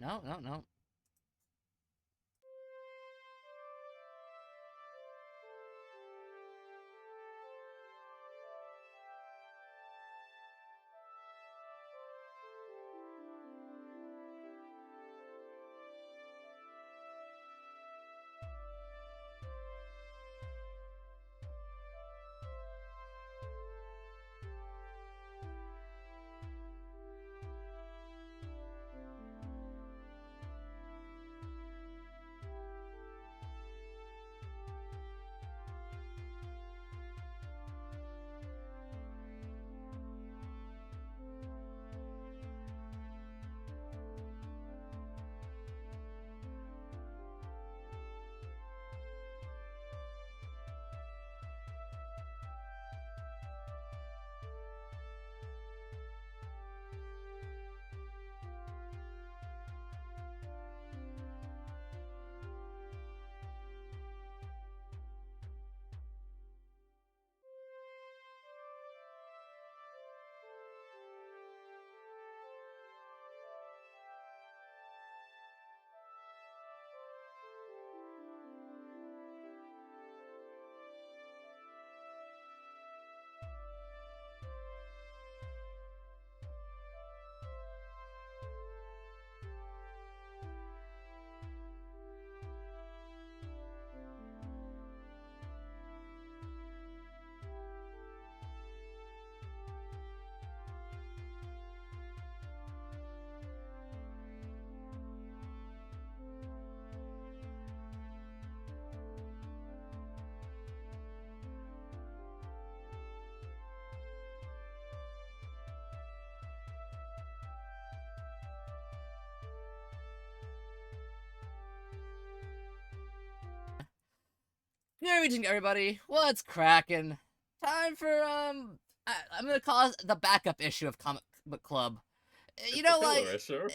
No, no, no. Good evening, everybody. What's cracking? Time for I'm gonna call it the backup issue of Comic Book Club. You It's a know, filler like issue.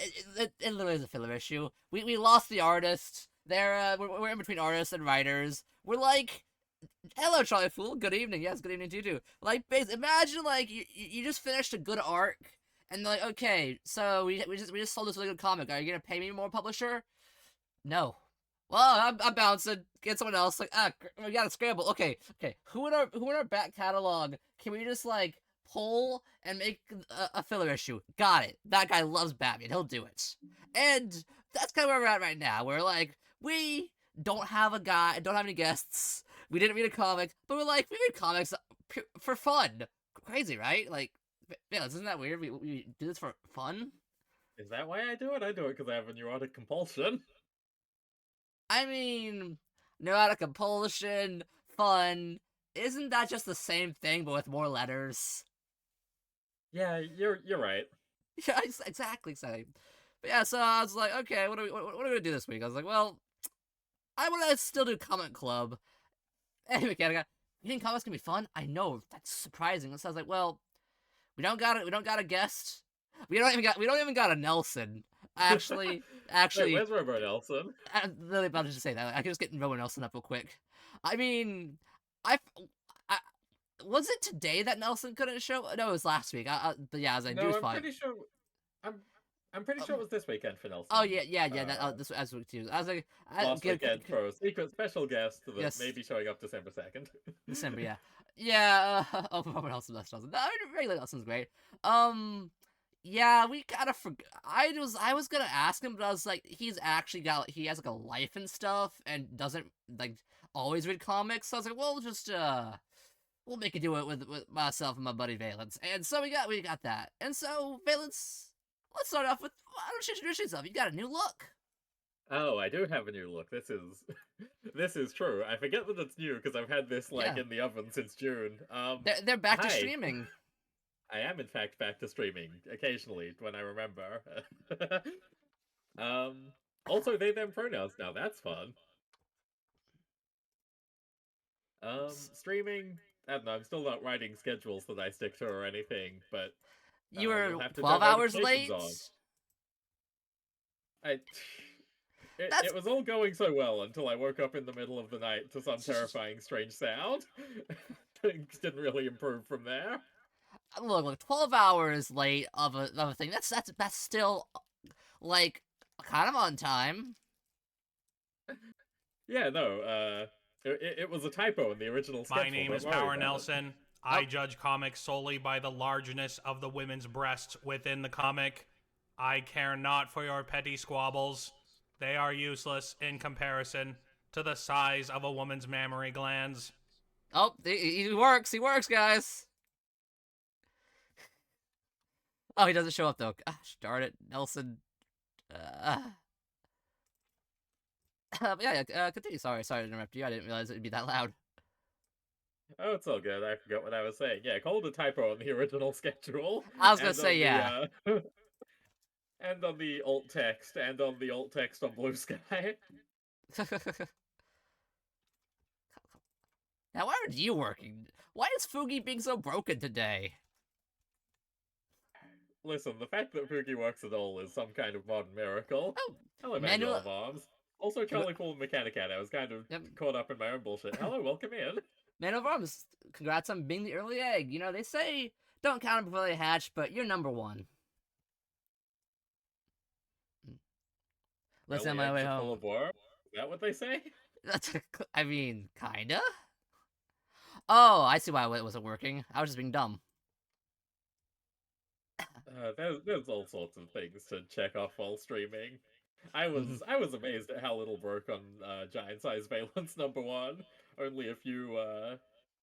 it literally is a filler issue. We lost the artist. We're in between artists and writers. We're like, hello, Charlie Fool. Good evening. Yes, good evening to you too. Like, imagine like you just finished a good arc, and they're like, okay, so we just sold this really good comic. Are you gonna pay me more, publisher? No. Well, I'm bouncing. Get someone else. Like, we gotta scramble. Okay, okay. Who in our back catalog can we just like pull and make a filler issue? Got it. That guy loves Batman. He'll do it. And that's kind of where we're at right now. We're like, we don't have a guy, don't have any guests. We didn't read a comic, but we're like, we read comics for fun. Crazy, right? Like, yeah, isn't that weird? We do this for fun. Is that why I do it? I do it because I have a neurotic compulsion. I mean, neurotic compulsion, fun. Isn't that just the same thing but with more letters? Yeah, you're right. Yeah, exactly same. But yeah, so I was like, okay, what are we gonna do this week? I was like, well, I want to still do Comic Club. Anyway, you think comics can be fun? I know that's surprising. So I was like, well, we don't got a guest. We don't even got a Nelson. Actually, Wait, actually, where's Robert Nelson? I'm literally about to just say that. Like, I can just get Rowan Nelson up real quick. I mean, I, I was it today that Nelson couldn't show? No, it was last week. But yeah, I was like, No, dude's I'm fine. pretty sure. I'm I'm pretty sure it Um, was this weekend for oh Nelson. yeah, yeah, yeah. That Uh, this as week too. I was like, Last weekend for a secret special guest that may yes, be showing up December 2nd. December. Yeah, yeah. Oh, Robert Nelson, that's Nelson. No, regular Nelson's great. Um, yeah, we gotta forget. I was gonna ask him, but I was like, he has like a life and stuff, and doesn't like always read comics. So I was like, well, just we'll make it do it with myself and my buddy Valence. And so we got that. And so Valence, let's start off with why don't you introduce yourself? You got a new look. Oh, I do have a new look. This is this is true. I forget that it's new because I've had this like Yeah, in the oven since June. they're back to Hi. streaming. I am in fact back to streaming occasionally when I remember. um, Also they them pronouns now. That's fun. Streaming. I don't know. I'm still not writing schedules that I stick to or anything, but You you'll were have to turn 12 hours notifications late. on. I. It That's was all going so well until I woke up in the middle of the night to some terrifying strange sound. Things didn't really improve from there. look 12 hours late of a thing. That's still like kind of on time. Yeah, no, it was a typo in the original My schedule. name Don't is worry Power about it. Nelson. I Oh, judge comics solely by the largeness of the women's breasts within the comic. I care not for your petty squabbles. They are useless in comparison to the size of a woman's mammary glands. oh, he works. He works, guys. Oh, he doesn't show up though. Gosh, darn it, Nelson. Uh, yeah. Continue. Sorry to interrupt you. I didn't realize it'd be that loud. Oh, it's all good. I forgot what I was saying. Yeah, called a typo on the original schedule, I was gonna and say on the yeah. and on the alt text, and on the alt text on Blue Sky. Now, why aren't you working? Why is Fugi being so broken today? Listen, the fact that Fuki works at all is some kind of modern miracle. Oh, Hello, Manuel manual. of Arms. Also, Charlie Cool and Mechanicat. I was kind of Yep. caught up in my own bullshit. Hello, welcome in. Man of Arms, congrats on being the early egg. You know, they say don't count them before they hatch, but you're number one. Listen on Early my way eggs are full home. of worms. Is that what they say? I mean, kinda? Oh, I see why it wasn't working. I was just being dumb. There's all sorts of things to check off while streaming. I was amazed at how little broke on Giant Size Valence #1. Only a few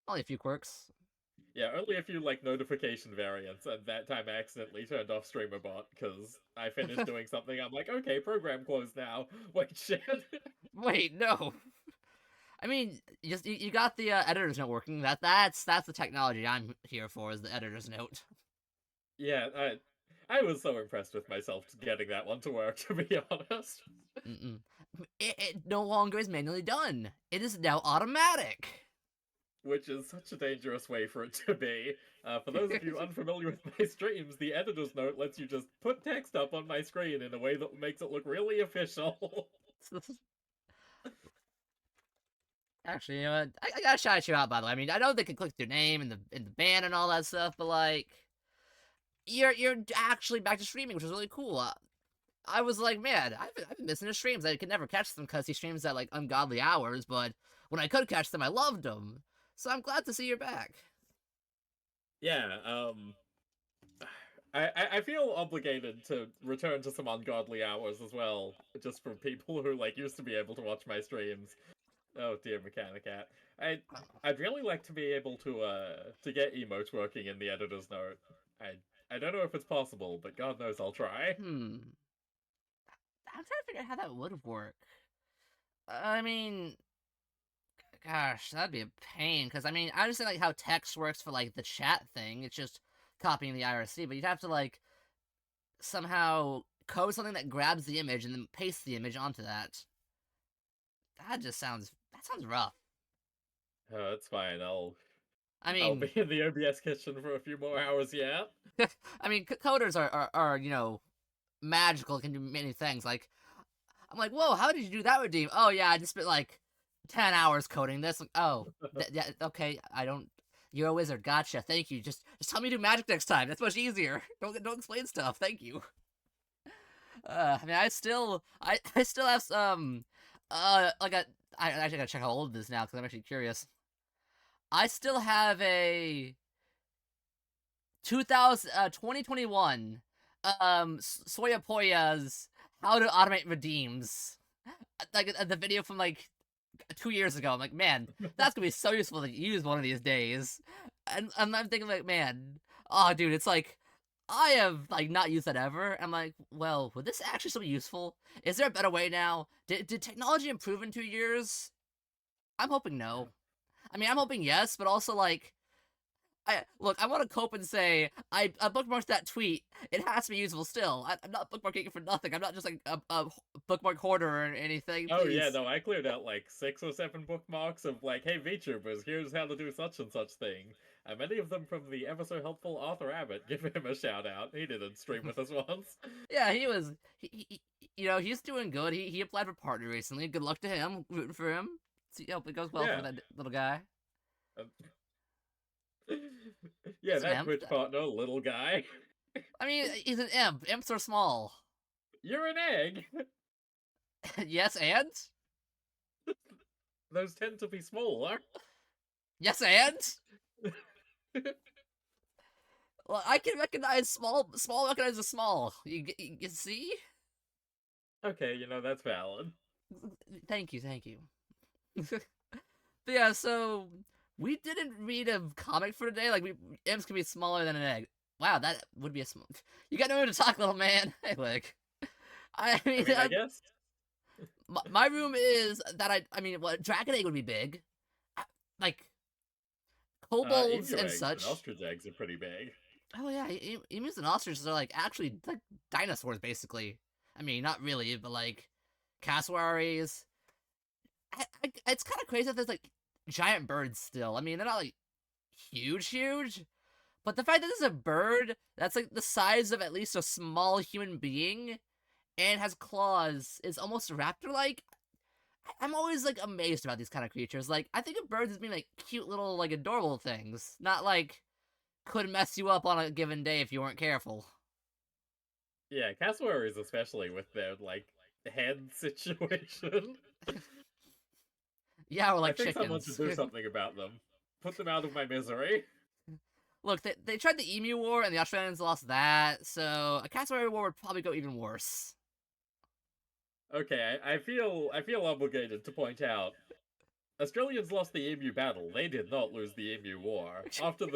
Only a few quirks. yeah, only a few like notification variants, and that time I accidentally turned off StreamerBot because I finished doing something. I'm like, okay, program closed now. Wait, shit. Wait, no. I mean, you got the editor's note working. That's the technology I'm here for, is the editor's note. Yeah, I was so impressed with myself getting that one to work, to be honest. Mm-mm. It no longer is manually done. It is now automatic. Which is such a dangerous way for it to be. For those of you unfamiliar with my streams, the editor's note lets you just put text up on my screen in a way that makes it look really official. Actually, you know what? I gotta shout you out, by the way. I mean, I know they can click your name and the band and all that stuff, but like, you're actually back to streaming, which is really cool. I was like, man, I've been missing his streams. I could never catch them because he streams at like ungodly hours, but when I could catch them, I loved them. So I'm glad to see you're back. Yeah, I feel obligated to return to some ungodly hours as well, just for people who like used to be able to watch my streams. Oh dear, Mechanicat. I'd really like to be able to get emotes working in the editor's note. I don't know if it's possible, but God knows I'll try. Hmm. I'm trying to figure out how that would work. I mean, gosh, that'd be a pain. Because I mean, I understand like how text works for like the chat thing. It's just copying the IRC, but you'd have to like somehow code something that grabs the image and then paste the image onto that. That sounds rough. It's fine. I I'll be mean, in the OBS kitchen for a few more hours yet. I mean, coders are you know magical, can do many things. Like I'm like, whoa, how did you do that, Redeem? Oh yeah, I just spent like 10 hours coding this. Like, oh, yeah, okay, I don't. You're a wizard. Gotcha. Thank you. Just tell me to do magic next time. That's much easier. Don't explain stuff. Thank you. I mean, I still have some like a. I actually gotta check how old it is now because I'm actually curious. I still have a 2021 Soyapoya's How to Automate Redeems. Like the video from like 2 years ago. I'm like, man, that's gonna be so useful to use one of these days. And I'm thinking like, man, oh dude, it's like I have like not used that ever. I'm like, well, would this actually still be useful? Is there a better way now? Did technology improve in 2 years? I'm hoping no. I mean, I'm hoping yes, but also like look, I want to cope and say I bookmarked that tweet. It has to be useful still. I'm not bookmarking it for nothing. I'm not just like a bookmark hoarder or anything. Oh yeah, Please. no, I cleared out like 6 or 7 bookmarks of like, hey VTubers, here's how to do such and such thing. Many of them from the ever so helpful Arthur Abbott. Give him a shout out. He didn't stream with us once. Yeah, he was. You know, he's doing good. He applied for partner recently. Good luck to him. Rooting for him. See, hope it goes well for Yeah. that little guy. Um, yeah, He's an that imp. Twitch partner, little guy. I mean, he's an imp. Imps are small. You're an egg. Yes, and? Those tend to be smaller. Yes, and? Well, I can recognize small recognizes small. You see? Okay, that's valid. Thank you. But yeah, so we didn't read a comic for today. Like, imps can be smaller than an egg. Wow, that would be a small. You got no room to talk, little man. Hey, like, I mean, I guess. my room is that I mean, what dragon egg would be big, like kobolds Emu and eggs and such. ostrich eggs are pretty big. Oh yeah, emus and ostriches are like actually like dinosaurs basically. I mean, not really, but like cassowaries. It's kind of crazy that there's like giant birds still. I mean, they're not like huge, but the fact that there's a bird that's like the size of at least a small human being and has claws is almost raptor-like. I'm always like amazed about these kind of creatures. Like, I think of birds as being like cute little like adorable things, not like could mess you up on a given day if you weren't careful. Yeah, cassowaries especially with their head situation. Yeah, or I like think someone should chickens. do something about them. Put them out of my misery. Look, they tried the Emu War and the Australians lost that, so a cassowary war would probably go even worse. Okay, I feel obligated to point out Australians lost the Emu battle. They did not lose the Emu War. After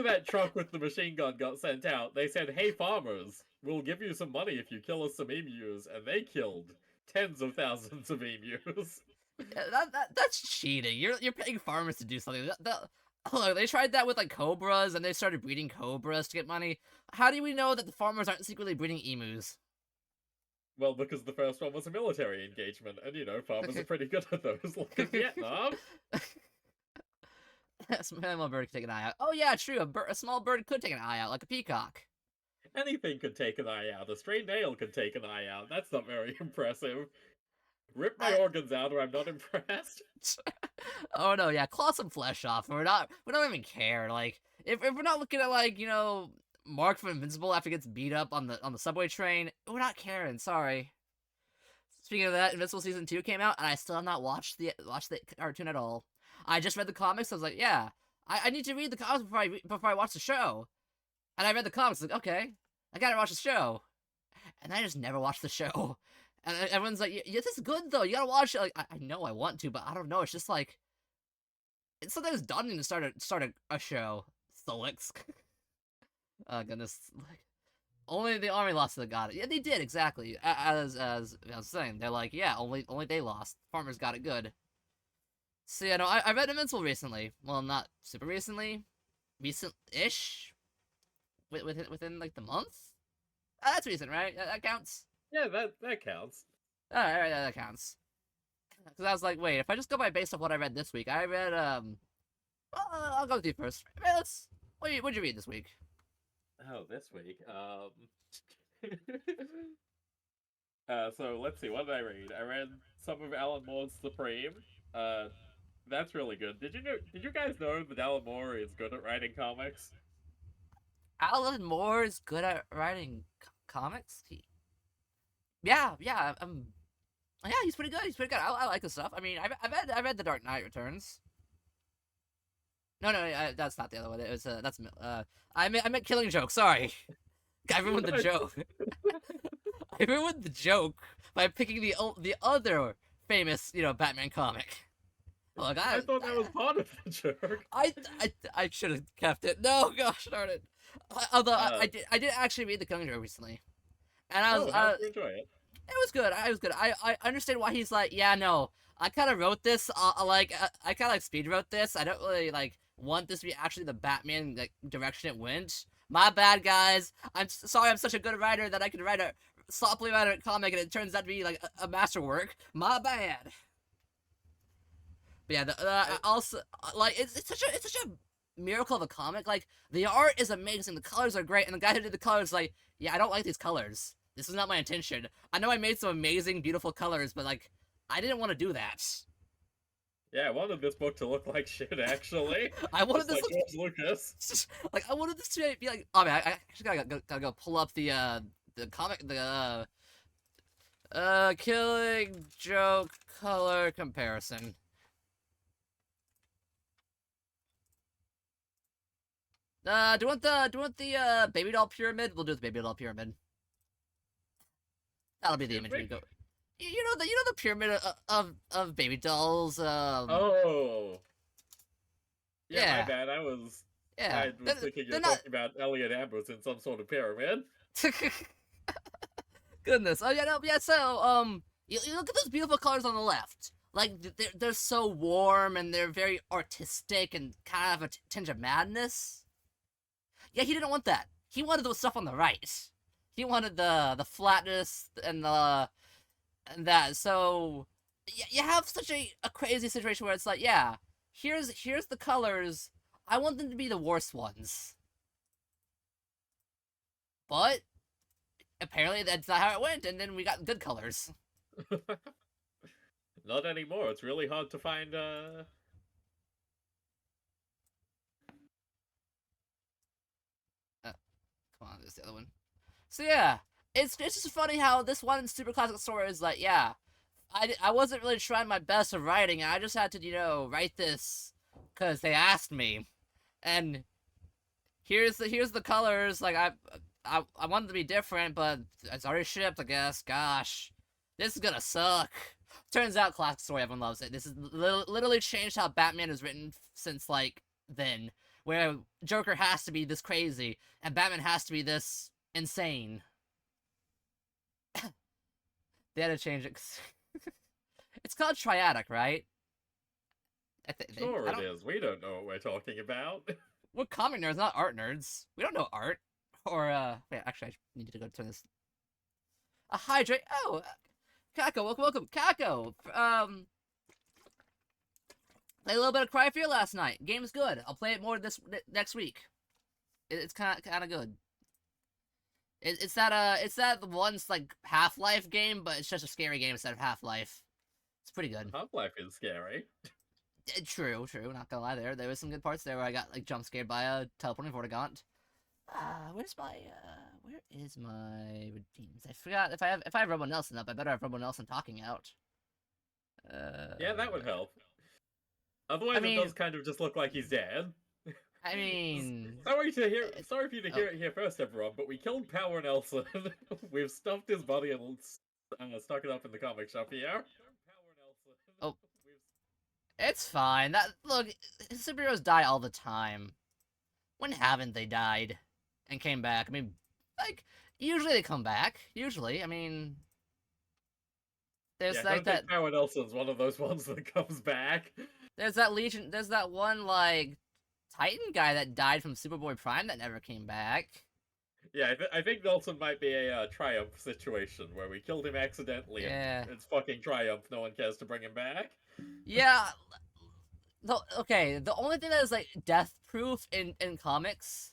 that truck with the machine gun got sent out, they said, "Hey farmers, we'll give you some money if you kill us some emus," and they killed tens of thousands of emus. Yeah, that's cheating. You're paying farmers to do something. Look, they tried that with like cobras, and they started breeding cobras to get money. How do we know that the farmers aren't secretly breeding emus? Well, because the first one was a military engagement, and farmers are pretty good at those, like in Vietnam. A small bird could take an eye out. Oh yeah, true. A small bird could take an eye out, like a peacock. Anything could take an eye out. A stray nail could take an eye out. That's not very impressive. Rip my organs out or I'm not impressed. Oh no, yeah, claw some flesh off. We don't even care. Like, if we're not looking at like, Mark from Invincible after he gets beat up on the subway train, we're not caring, sorry. Speaking of that, Invincible Season 2 came out, and I still have not watched the cartoon at all. I just read the comics, I was like, yeah, I need to read the comics before I watch the show. And I read the comics, like, okay, I gotta watch the show. And I just never watched the show. And everyone's like, yeah, this is good though, you gotta watch it. Like, I know I want to, but I don't know, it's just like, it's sometimes daunting to start a show. Solix. Oh goodness. Like, only the army lost to the god. Yeah, they did, exactly. As I was saying, they're like, yeah, only they lost. Farmers got it good. So yeah, no, I read Invincible recently. Well, not super recently. Recent-ish? Within like the month? That's recent, right? That counts? Yeah, that counts. Alright, that counts. Because I was like, wait, if I just go by based off what I read this week, I read, I'll go with you first. What'd you read this week? Oh, this week. So let's see, what did I read? I read some of Alan Moore's Supreme. That's really good. Did you guys know that Alan Moore is good at writing comics? Alan Moore is good at writing comics? Yeah, yeah, he's pretty good. I like his stuff. I mean, I read The Dark Knight Returns. No, that's not the other one. It was I meant Killing Joke. Sorry, I ruined the joke. I ruined the joke by picking the other famous Batman comic. Look, I thought that was part of the joke. I should have kept it. No, gosh darn it. Although I did actually read the Killing Joke recently, and how did you enjoy it? It was good. I understand why he's like, yeah, no. I kind of wrote this. I kind of like speed wrote this. I don't really want this to be actually the Batman direction it went. My bad, guys. I'm sorry. I'm such a good writer that I could sloppily write a comic and it turns out to be like a masterwork. My bad. But yeah, also it's such a miracle of a comic. Like, the art is amazing, the colors are great, and the guy who did the colors like, yeah, I don't like these colors. This is not my intention. I know I made some amazing, beautiful colors, but I didn't want to do that. Yeah, I wanted this book to look like shit, actually. I wanted this George Lucas. I wanted this to be like, oh man, I actually gotta go pull up the comic, the Killing joke color comparison. Do you want the baby doll pyramid? We'll do the baby doll pyramid. That'll be the image we go. You know the pyramid of baby dolls. Oh. Yeah, my Yeah. bad. I was Yeah. thinking you They're were not. talking about Elliot Ambrose in some sort of pyramid. Goodness. Oh yeah, no, yeah. So you look at those beautiful colors on the left. Like they're so warm and they're very artistic and kind of a tinge of madness. Yeah, he didn't want that. He wanted those stuff on the right. He wanted the flatness and that. So you have such a crazy situation where it's like, yeah, here's the colors. I want them to be the worst ones. But apparently that's not how it went, and then we got good colors. Not anymore. It's really hard to find. Come on, there's the other one. So yeah, it's just funny how this one super classic story is like, yeah, I wasn't really trying my best of writing. I just had to write this because they asked me, and here's the colors. Like I wanted to be different, but it's already shipped. I guess. Gosh, this is gonna suck. Turns out, classic story. Everyone loves it. This is literally changed how Batman is written since like then, where Joker has to be this crazy and Batman has to be this insane. They had to change it. It's called triadic, right? Sure, it is. We don't know what we're talking about. We're comic nerds, not art nerds. We don't know art. Or, wait, actually, I need to go turn this. A hydrate. Oh, Kako, welcome. Kako, played a little bit of Cry Fear last night. Game's good. I'll play it more next week. It's kind of good. It's that one's like Half-Life game, but it's just a scary game instead of Half-Life. It's pretty good. Half-Life is scary. True. Not gonna lie, there was some good parts there where I got like jump scared by a teleporting Vortigaunt. Where is my redeems? I forgot if I have Robo Nelson up. I better have Robo Nelson talking out. Yeah, that would help. Otherwise, it does kind of just look like he's dead. I mean, sorry for you to hear it here first, everyone. But we killed Power Nelson. We've stuffed his body and stuck it up in the comic shop here. Oh, it's fine. Look, superheroes die all the time. When haven't they died and came back? I mean, like usually they come back. Usually, I mean, there's like that. Power Nelson's one of those ones that comes back. There's that Legion. There's that one like Titan guy that died from Superboy Prime that never came back. Yeah, I think Nelson might be a Triumph situation where we killed him accidentally. Yeah. And it's fucking Triumph. No one cares to bring him back. Yeah. Okay, the only thing that is like death proof in comics.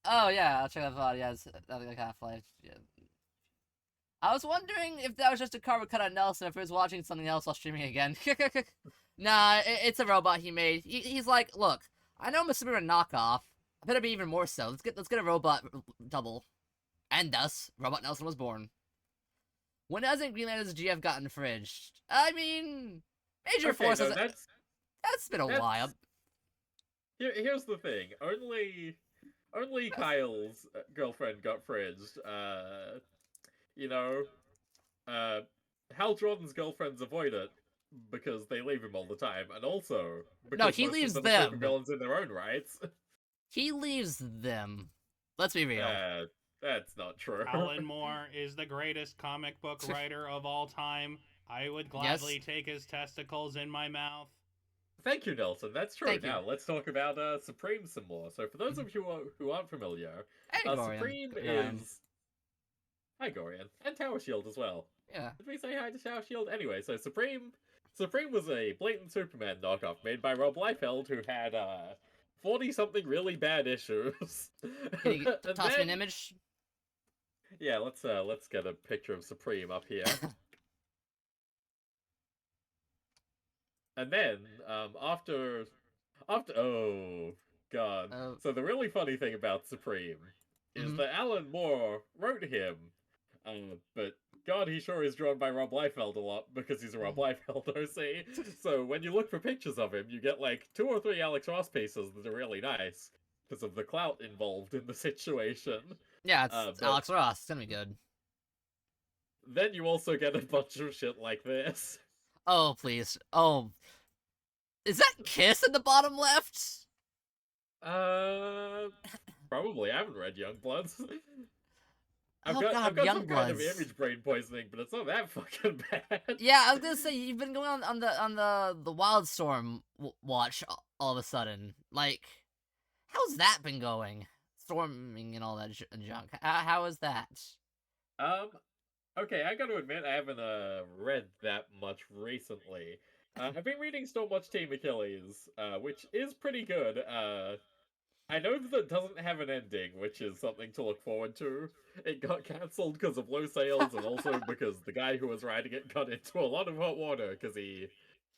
Oh yeah, I'll check that out. Yeah, it's like Half-Life. Yeah. I was wondering if that was just a carbon cut on Nelson, if he was watching something else while streaming again. Nah, it's a robot he made. He's like, look, I know I'm a Superman knockoff. I better be even more so. Let's get a robot double. And thus, Robot Nelson was born. When hasn't Green Lantern's GF gotten fridged? I mean, Major Forces. No, that's been a while. Here's the thing. Only Kyle's girlfriend got fridged. Hal Jordan's girlfriends avoid it because they leave him all the time, and also because no, he leaves them. Villains in their own rights. He leaves them. Let's be real. That's not true. Alan Moore is the greatest comic book writer of all time. I would gladly take his testicles in my mouth. Thank you, Nelson. That's true. Now, let's talk about Supreme some more. So, for those of you who aren't familiar, Supreme is... Hi, Gorian. And Tower Shield as well. Yeah. Did we say hi to Tower Shield? Anyway, so Supreme was a blatant Superman knockoff made by Rob Liefeld, who had 40-something really bad issues. Can you toss me an image? Yeah, let's get a picture of Supreme up here. And then, after oh god. So the really funny thing about Supreme is that Alan Moore wrote him, but God, he sure is drawn by Rob Liefeld a lot because he's a Rob Liefeld OC. So when you look for pictures of him, you get like 2 or 3 Alex Ross pieces that are really nice because of the clout involved in the situation. Yeah, it's But Alex Ross. It's gonna be good. then you also get a bunch of shit like this. Oh, please. Oh. Is that Kiss in the bottom left? Uh, Probably. I haven't read Youngbloods. Oh I've god, got some kind of Youngbloods. image brain poisoning, but it's not that fucking bad. Yeah, I was gonna say you've been going on the Wildstorm watch all of a sudden. Like, how's that been going? Storming and all that junk. How is that? Um, okay, I gotta admit I haven't read that much recently. I've been reading so much Team Achilles, which is pretty good. I know that it doesn't have an ending, which is something to look forward to. It got cancelled because of low sales, and also because the guy who was writing it got into a lot of hot water because he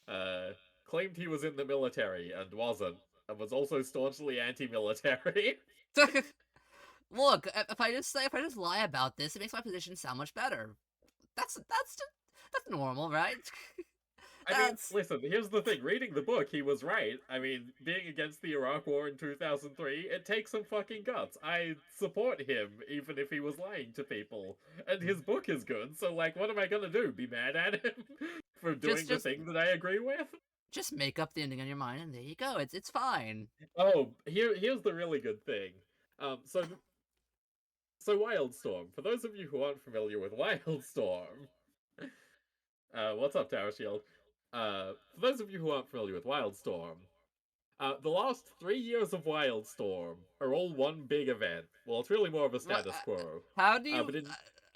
uh, claimed he was in the military and wasn't, and was also staunchly anti-military. Look, if I just lie about this, it makes my position sound much better. That's normal, right? I mean, That's listen, here's the thing. Reading the book, he was right. I mean, being against the Iraq War in 2003, it takes some fucking guts. I support him, even if he was lying to people. And his book is good, so, like, what am I gonna do? Be mad at him for doing the just thing that I agree with? just make up the ending on your mind, and there you go. It's fine. Oh, here's the really good thing. Um, so, so Wildstorm. For those of you who aren't familiar with Wildstorm, what's up, Tower Shield? For those of you who aren't familiar with Wildstorm, the last 3 years of Wildstorm are all one big event. Well, it's really more of a What? status quo. How do you? But in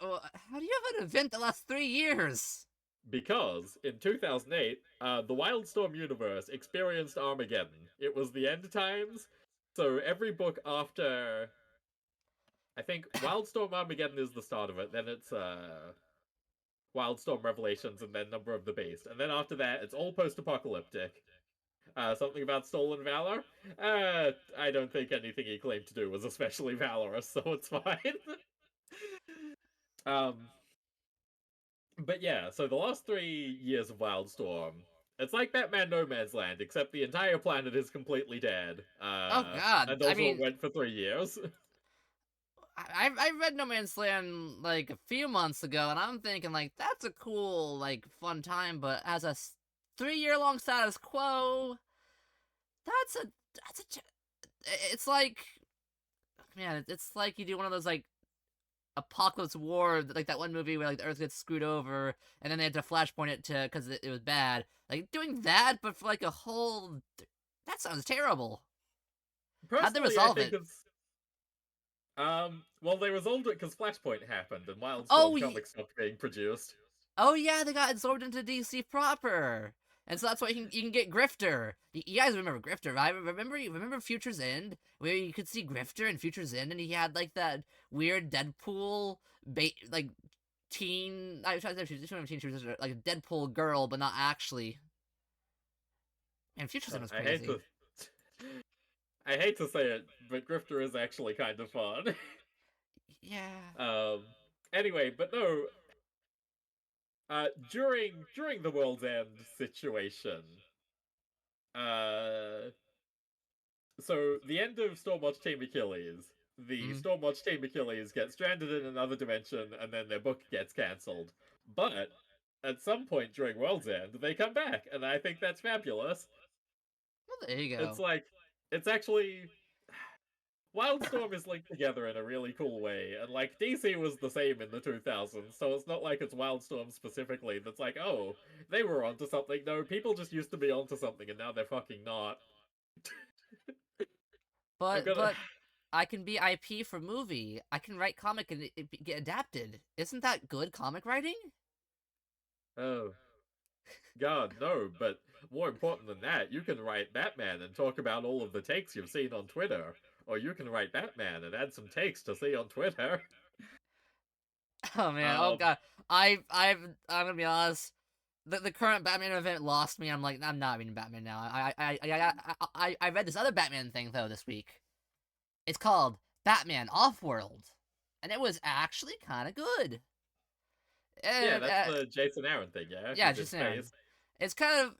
How do you have an event that lasts 3 years? Because in 2008, the Wildstorm universe experienced Armageddon. It was the end times. So every book after, I think Wildstorm Armageddon is the start of it. Then it's Wildstorm Revelations, and then Number of the Beast. And then after that, it's all post-apocalyptic. Something about stolen valor? I don't think anything he claimed to do was especially valorous, so it's fine. um, but yeah, so the last 3 years of Wildstorm, it's like Batman No Man's Land, except the entire planet is completely dead. Oh God! And I also it mean, went for 3 years. I read No Man's Land like a few months ago, and I'm thinking like that's a cool like fun time, but as a 3 year long status quo, that's a it's like man, it's like you do one of those like Apocalypse War, like that one movie where like the Earth gets screwed over, and then they had to flashpoint it to because it was bad. Like doing that, but for like a whole, that sounds terrible. How'd they Personally, I resolve think it? it's well, they resolved it because Flashpoint happened and Oh, Wildstorm comics stopped being produced. oh yeah, they got absorbed into DC proper, and so that's why you can get Grifter. You guys remember Grifter, right? Remember Future's End, where you could see Grifter in Future's End, and he had like that weird Deadpool like teen. I was trying to say teen, she was like a Deadpool girl, but not actually. And Future's End was I hate crazy. to I hate to say it, but Grifter is actually kind of fun. Yeah. um anyway, but no, during the World's End situation, uh so the end of Stormwatch Team Achilles, the Mm. Stormwatch Team Achilles get stranded in another dimension and then their book gets cancelled. But at some point during World's End, they come back, and I think that's fabulous. Well, there you It's go. like it's actually Wildstorm is linked together in a really cool way, and like DC was the same in the 2000s, so it's not like it's Wildstorm specifically that's like, oh, they were onto something. No, people just used to be onto something, and now they're fucking not. I'm But gonna. but I can be IP for movie. I can write comic and it get adapted. Isn't that good comic writing? Oh, God, no, but more important than that, you can write Batman and talk about all of the takes you've seen on Twitter. Or you can write Batman and add some takes to see on Twitter. Oh man. Oh Um, god. I'm gonna be honest. The current Batman event lost me. I'm like I'm not reading Batman now. I read this other Batman thing though this week. It's called Batman Offworld, and it was actually kind of good. Yeah, And, that's the Jason Aaron thing, yeah? yeah, He's in just Aaron. space. It's kind of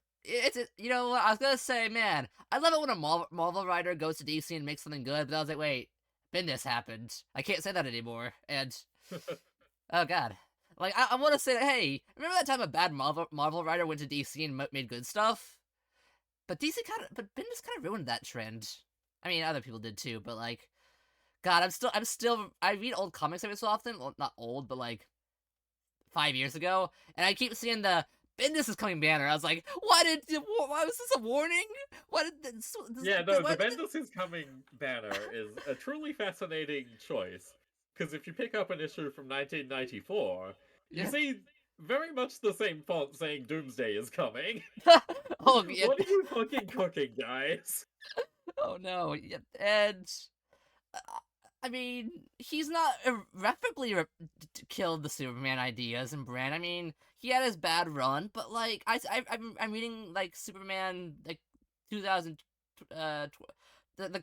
you know what I was gonna say, man. I love it when a Marvel writer goes to DC and makes something good, but I was like, wait, this happened. I can't say that anymore. And oh god, like I want to say that. Hey, remember that time a bad Marvel writer went to DC and made good stuff? But Bendis kind of ruined that trend. I mean, other people did too, but like, God, I read old comics every so often. Well, not old, but like 5 years ago, and I keep seeing the Bendis is coming banner. I was like, why was this a warning? Why did Yeah, no, why the did Bendis is Coming banner is a truly fascinating choice. Because if you pick up an issue from 1994, you yeah. see very much the same font saying Doomsday is coming. Oh yeah. What are you fucking cooking, guys? Oh no. Yeah. And uh, I mean, he's not irreparably killed the Superman ideas and brand. I mean, he had his bad run, but like I'm reading like Superman like 2000 the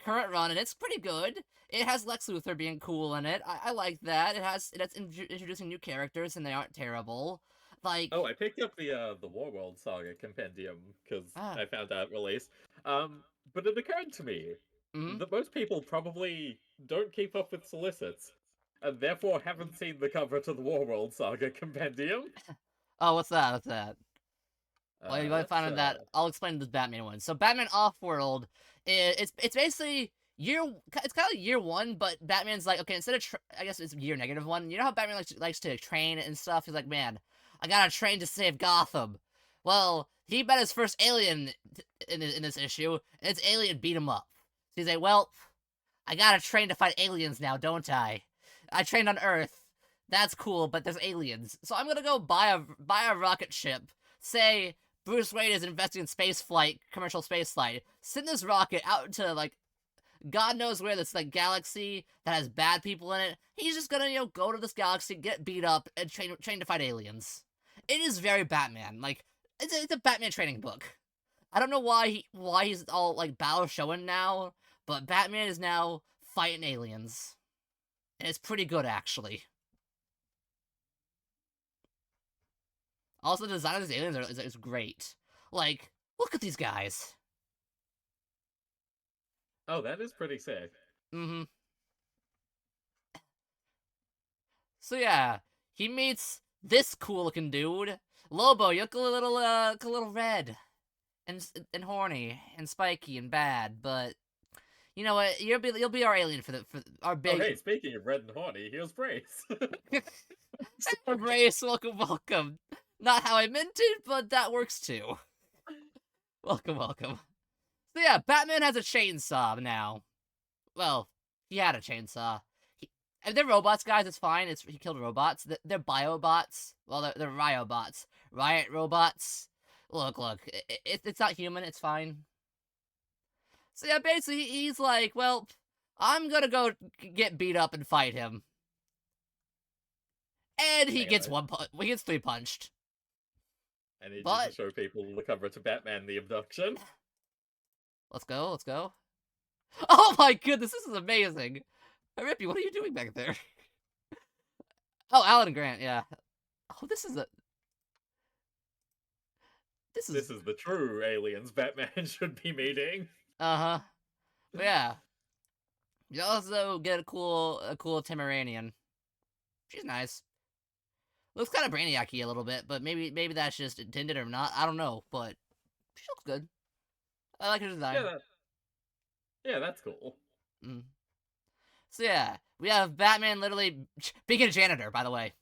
current run, and it's pretty good. It has Lex Luthor being cool in it. I like that. It's introducing new characters, and they aren't terrible. Like Oh, I picked up the Warworld Saga compendium because ah, I found out release. But it occurred to me mm-hmm. that most people probably don't keep up with solicits, and therefore haven't seen the cover to the Warworld Saga compendium. Oh, what's that? What's that? Well, you might Let's find that I'll explain this Batman one. So Batman Offworld, it's basically it's kind of like year one, but Batman's like, okay, instead of I guess it's year -1. You know how Batman likes to train and stuff. He's like, man, I gotta train to save Gotham. Well, he met his first alien in this issue, and this alien beat him up. So he's like, well, I gotta train to fight aliens now, don't I? I trained on Earth. That's cool, but there's aliens. So I'm gonna go buy a rocket ship. Say Bruce Wayne is investing in space flight, commercial space flight. Send this rocket out into like God knows where, this like galaxy that has bad people in it. He's just gonna go to this galaxy, get beat up, and train to fight aliens. It is very Batman. Like it's a Batman training book. I don't know why he's all like battle showing now, but Batman is now fighting aliens, and it's pretty good actually. Also, the design of these aliens is great. Like, look at these guys. Oh, that is pretty sick. Mm-hmm. So yeah, he meets this cool-looking dude. Lobo, you look a little red and horny and spiky and bad, but you know what? You'll be our alien for our Oh, big hey, speaking of red and horny, here's Brace. Brace. Welcome, welcome. Not how I meant it, but that works too. Welcome, welcome. So yeah, Batman has a chainsaw now. Well, he had a chainsaw. And they're robots, guys. It's fine. He killed robots. They're biobots. Well, they're riobots. Riot robots. Look. It's not human. It's fine. So yeah, basically, he's like, well, I'm gonna go get beat up and fight him. And he Hang gets on, he gets 3-punched. I need you to But show people the cover to Batman the Abduction. let's go. Oh my goodness, this is amazing. Rippy, what are you doing back there? Oh, Alan Grant, yeah. Oh, this is This is the true aliens Batman should be meeting. uh-huh. But yeah. You also get a cool Temeranian. She's nice. Looks kind of brainiac-y a little bit, but maybe that's just intended or not. I don't know, but she looks good. I like her design. Yeah, that's cool. Mm. So yeah, we have Batman literally being a janitor, by the way.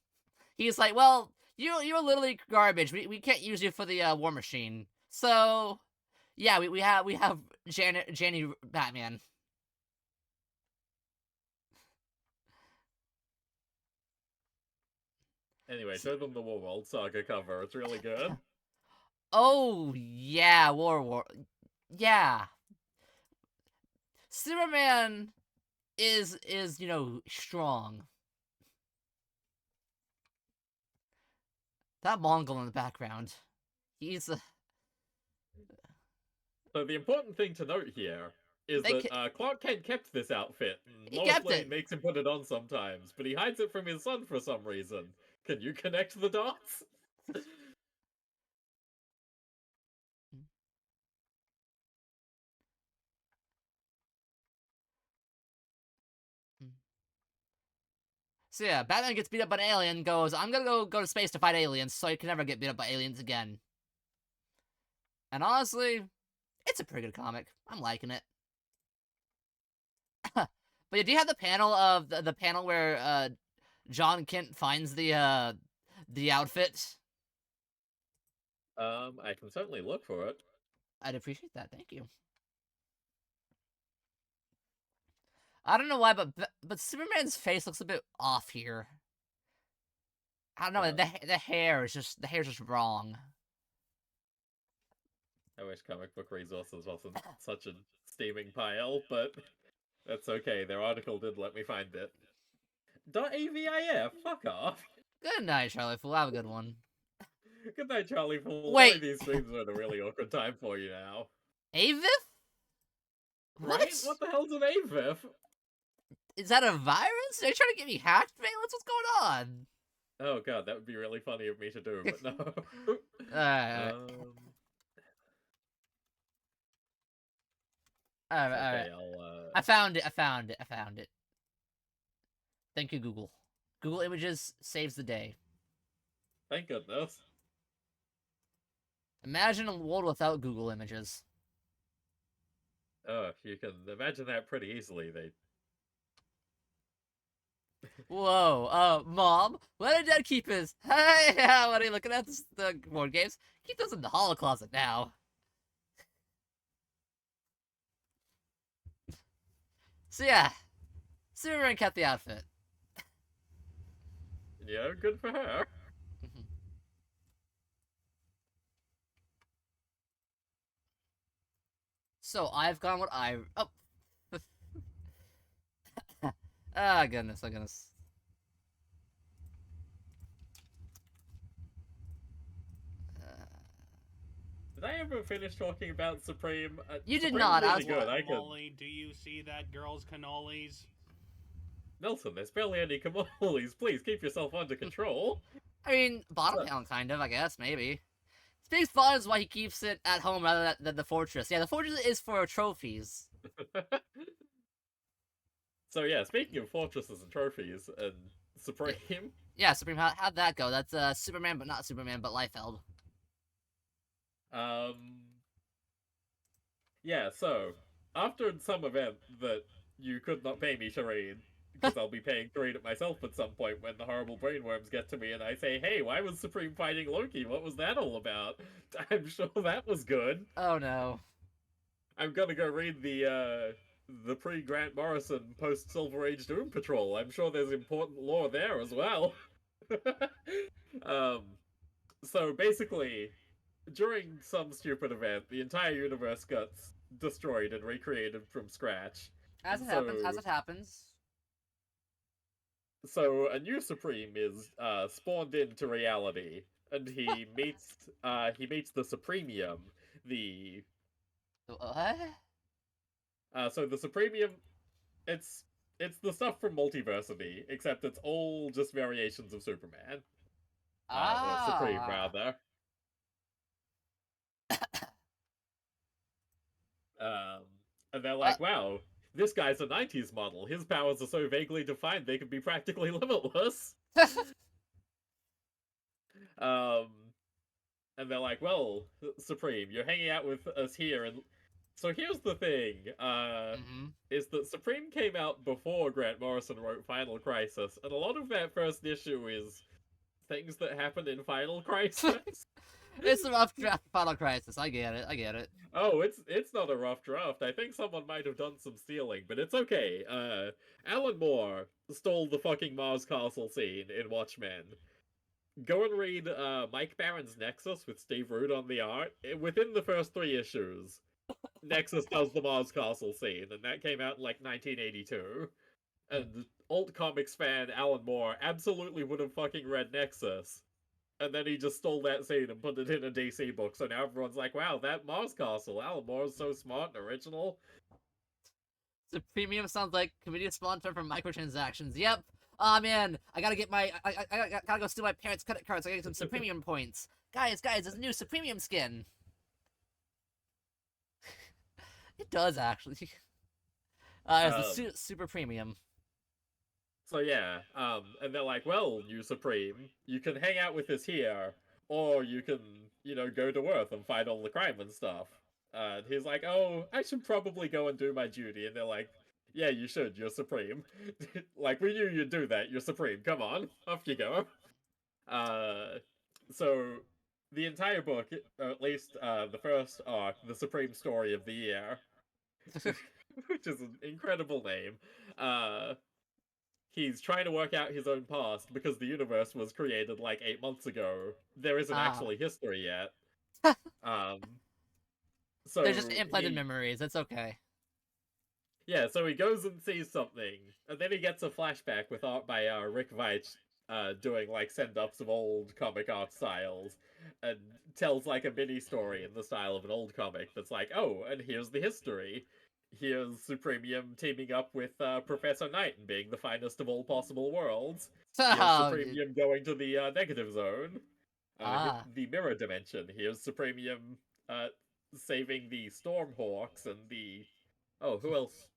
He's like, well, you're literally garbage. We can't use you for the War Machine. So yeah, we have Janny Batman. Anyway, show them the Warworld Saga cover. It's really good. Oh yeah, War. Yeah, Superman is strong. That Mongol in the background. He's So the important thing to note here is that Clark Kent kept this outfit, and he Lois kept it. Lane makes him put it on sometimes, but he hides it from his son for some reason. Can you connect the dots? So yeah, Batman gets beat up by an alien, goes, I'm gonna go to space to fight aliens, so he can never get beat up by aliens again. And honestly, it's a pretty good comic. I'm liking it. But yeah, do you have the panel of the panel where John Kent finds the outfit? I can certainly look for it. I'd appreciate that. Thank you. I don't know why, but Superman's face looks a bit off here. I don't know. The hair's just wrong. I wish comic book resources wasn't such a steaming pile, but that's okay. Their article did let me find it. .avif, fuck off. Good night, Charlie Fool. Have a good one. Good night, Charlie Fool. Wait. Sorry these streams are at a really awkward time for you now. Avif? What? Right? What the hell's an AVIF? Is that a virus? Are you trying to get me hacked, Valence? What's going on? Oh god, that would be really funny of me to do, but no. Alright. Alright. I found it. Thank you, Google. Google Images saves the day. Thank goodness. Imagine a world without Google Images. Oh, you can imagine that pretty easily. Whoa, Mom, where did Dad keep his? Hey, what are you looking at? The board games? Keep those in the hall closet now. So yeah, Superman kept the outfit. Yeah, good for her. So I've gone what I... Oh. Ah, goodness, oh goodness. Did I ever finish talking about Supreme? You did Supreme's not, I really was- good. I could... Molly, do you see that girl's cannolis? Nelson, there's barely any cannolis. Please keep yourself under control. I mean, bottom panel, kind of, I guess, maybe. Space Fun is why he keeps it at home rather than the fortress. Yeah, the fortress is for trophies. So yeah, speaking of fortresses and trophies and Supreme... Yeah, Supreme, how'd that go? That's Superman, but not Superman, but Liefeld. Yeah, so, after some event that you could not pay me to read, because I'll be paying to read it myself at some point when the horrible brainworms get to me and I say, hey, why was Supreme fighting Loki? What was that all about? I'm sure that was good. Oh no. I'm gonna go read the pre-Grant Morrison post-Silver Age Doom Patrol. I'm sure there's important lore there as well. So basically, during some stupid event, the entire universe got destroyed and recreated from scratch. As it happens. So a new Supreme is spawned into reality, and he meets the Supremium, the What? so the Supremium, it's the stuff from Multiversity, except it's all just variations of Superman. Or Supreme, rather. And they're like, wow, this guy's a 90s model. His powers are so vaguely defined they could be practically limitless. And they're like, well, Supreme, you're hanging out with us here, and so here's the thing, is that Supreme came out before Grant Morrison wrote Final Crisis, and a lot of that first issue is things that happened in Final Crisis. It's a rough draft Final Crisis. I get it. Oh, it's not a rough draft. I think someone might have done some stealing, but it's okay. Alan Moore stole the fucking Mars Castle scene in Watchmen. Go and read Mike Barron's Nexus with Steve Root on the art. Within the first 3 issues, Nexus does the Mars Castle scene, and that came out in like 1982. And alt comics fan Alan Moore absolutely would have fucking read Nexus. And then he just stole that scene and put it in a DC book, so now everyone's like, wow, that Mars Castle, Alan Moore's so smart and original. So premium sounds like comedian sponsor from microtransactions. Yep. Oh man, I gotta get my I gotta go steal my parents' credit cards. So I gotta get some Supremium points. Guys, there's a new Supremium skin. It does actually. It's the super premium. So yeah, and they're like, well, you Supreme, you can hang out with us here, or you can, go to Earth and fight all the crime and stuff. And he's like, oh, I should probably go and do my duty. And they're like, yeah, you should, you're Supreme. Like, we knew you'd do that, you're Supreme, come on, off you go. So, the entire book, or at least the first arc, the Supreme Story of the Year, which is an incredible name, he's trying to work out his own past because the universe was created like 8 months ago. There isn't actually history yet. Um, so They're just implanted memories. It's okay. Yeah, so he goes and sees something, and then he gets a flashback with art by Rick Veitch, doing like send-ups of old comic art styles, and tells like a mini story in the style of an old comic that's like, oh, and here's the history. Here's Supremium teaming up with Professor Knight and being the finest of all possible worlds. Here's Supremium going to the negative zone, the mirror dimension. Here's Supremium saving the Stormhawks and the... Oh, who else?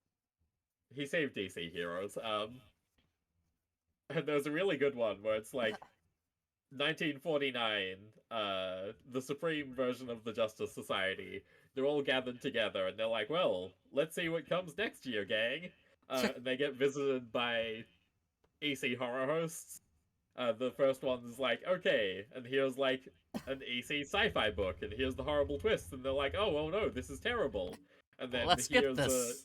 He saved DC heroes. And there's a really good one where it's like 1949, the Supreme version of the Justice Society. They're all gathered together, and they're like, well, let's see what comes next year, gang. And they get visited by EC horror hosts. The first one's like, okay, and here's like an EC sci-fi book, and here's the horrible twist, and they're like, oh no, this is terrible. And then let's skip this.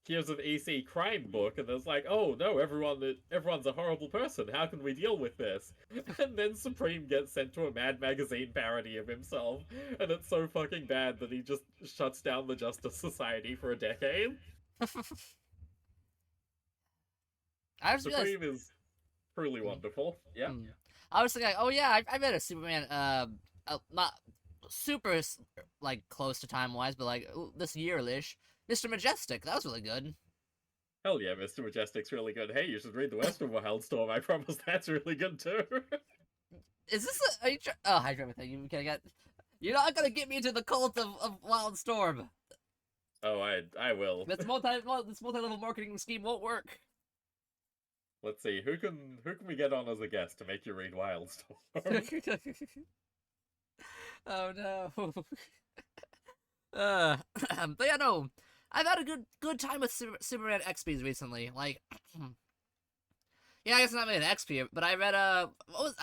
Here's an EC crime book, and there's like, oh no, everyone's a horrible person. How can we deal with this? And then Supreme gets sent to a Mad Magazine parody of himself, and it's so fucking bad that he just shuts down the Justice Society for a decade. Supreme is truly wonderful. Yeah. I was thinking, oh yeah, I read a Superman, not super like close to time wise, but like this year-ish. Mr. Majestic, that was really good. Hell yeah, Mr. Majestic's really good. Hey, you should read the Western Wildstorm. I promise that's really good too. Is this are you oh, Hydra thing. You're not gonna get me into the cult of Wildstorm. Oh, I will. This multi-level marketing scheme won't work. Let's see, who can we get on as a guest to make you read Wildstorm? Oh no. But yeah, no. I've had a good time with Superman XPs recently. Like, yeah, I guess not really an XP, but I read I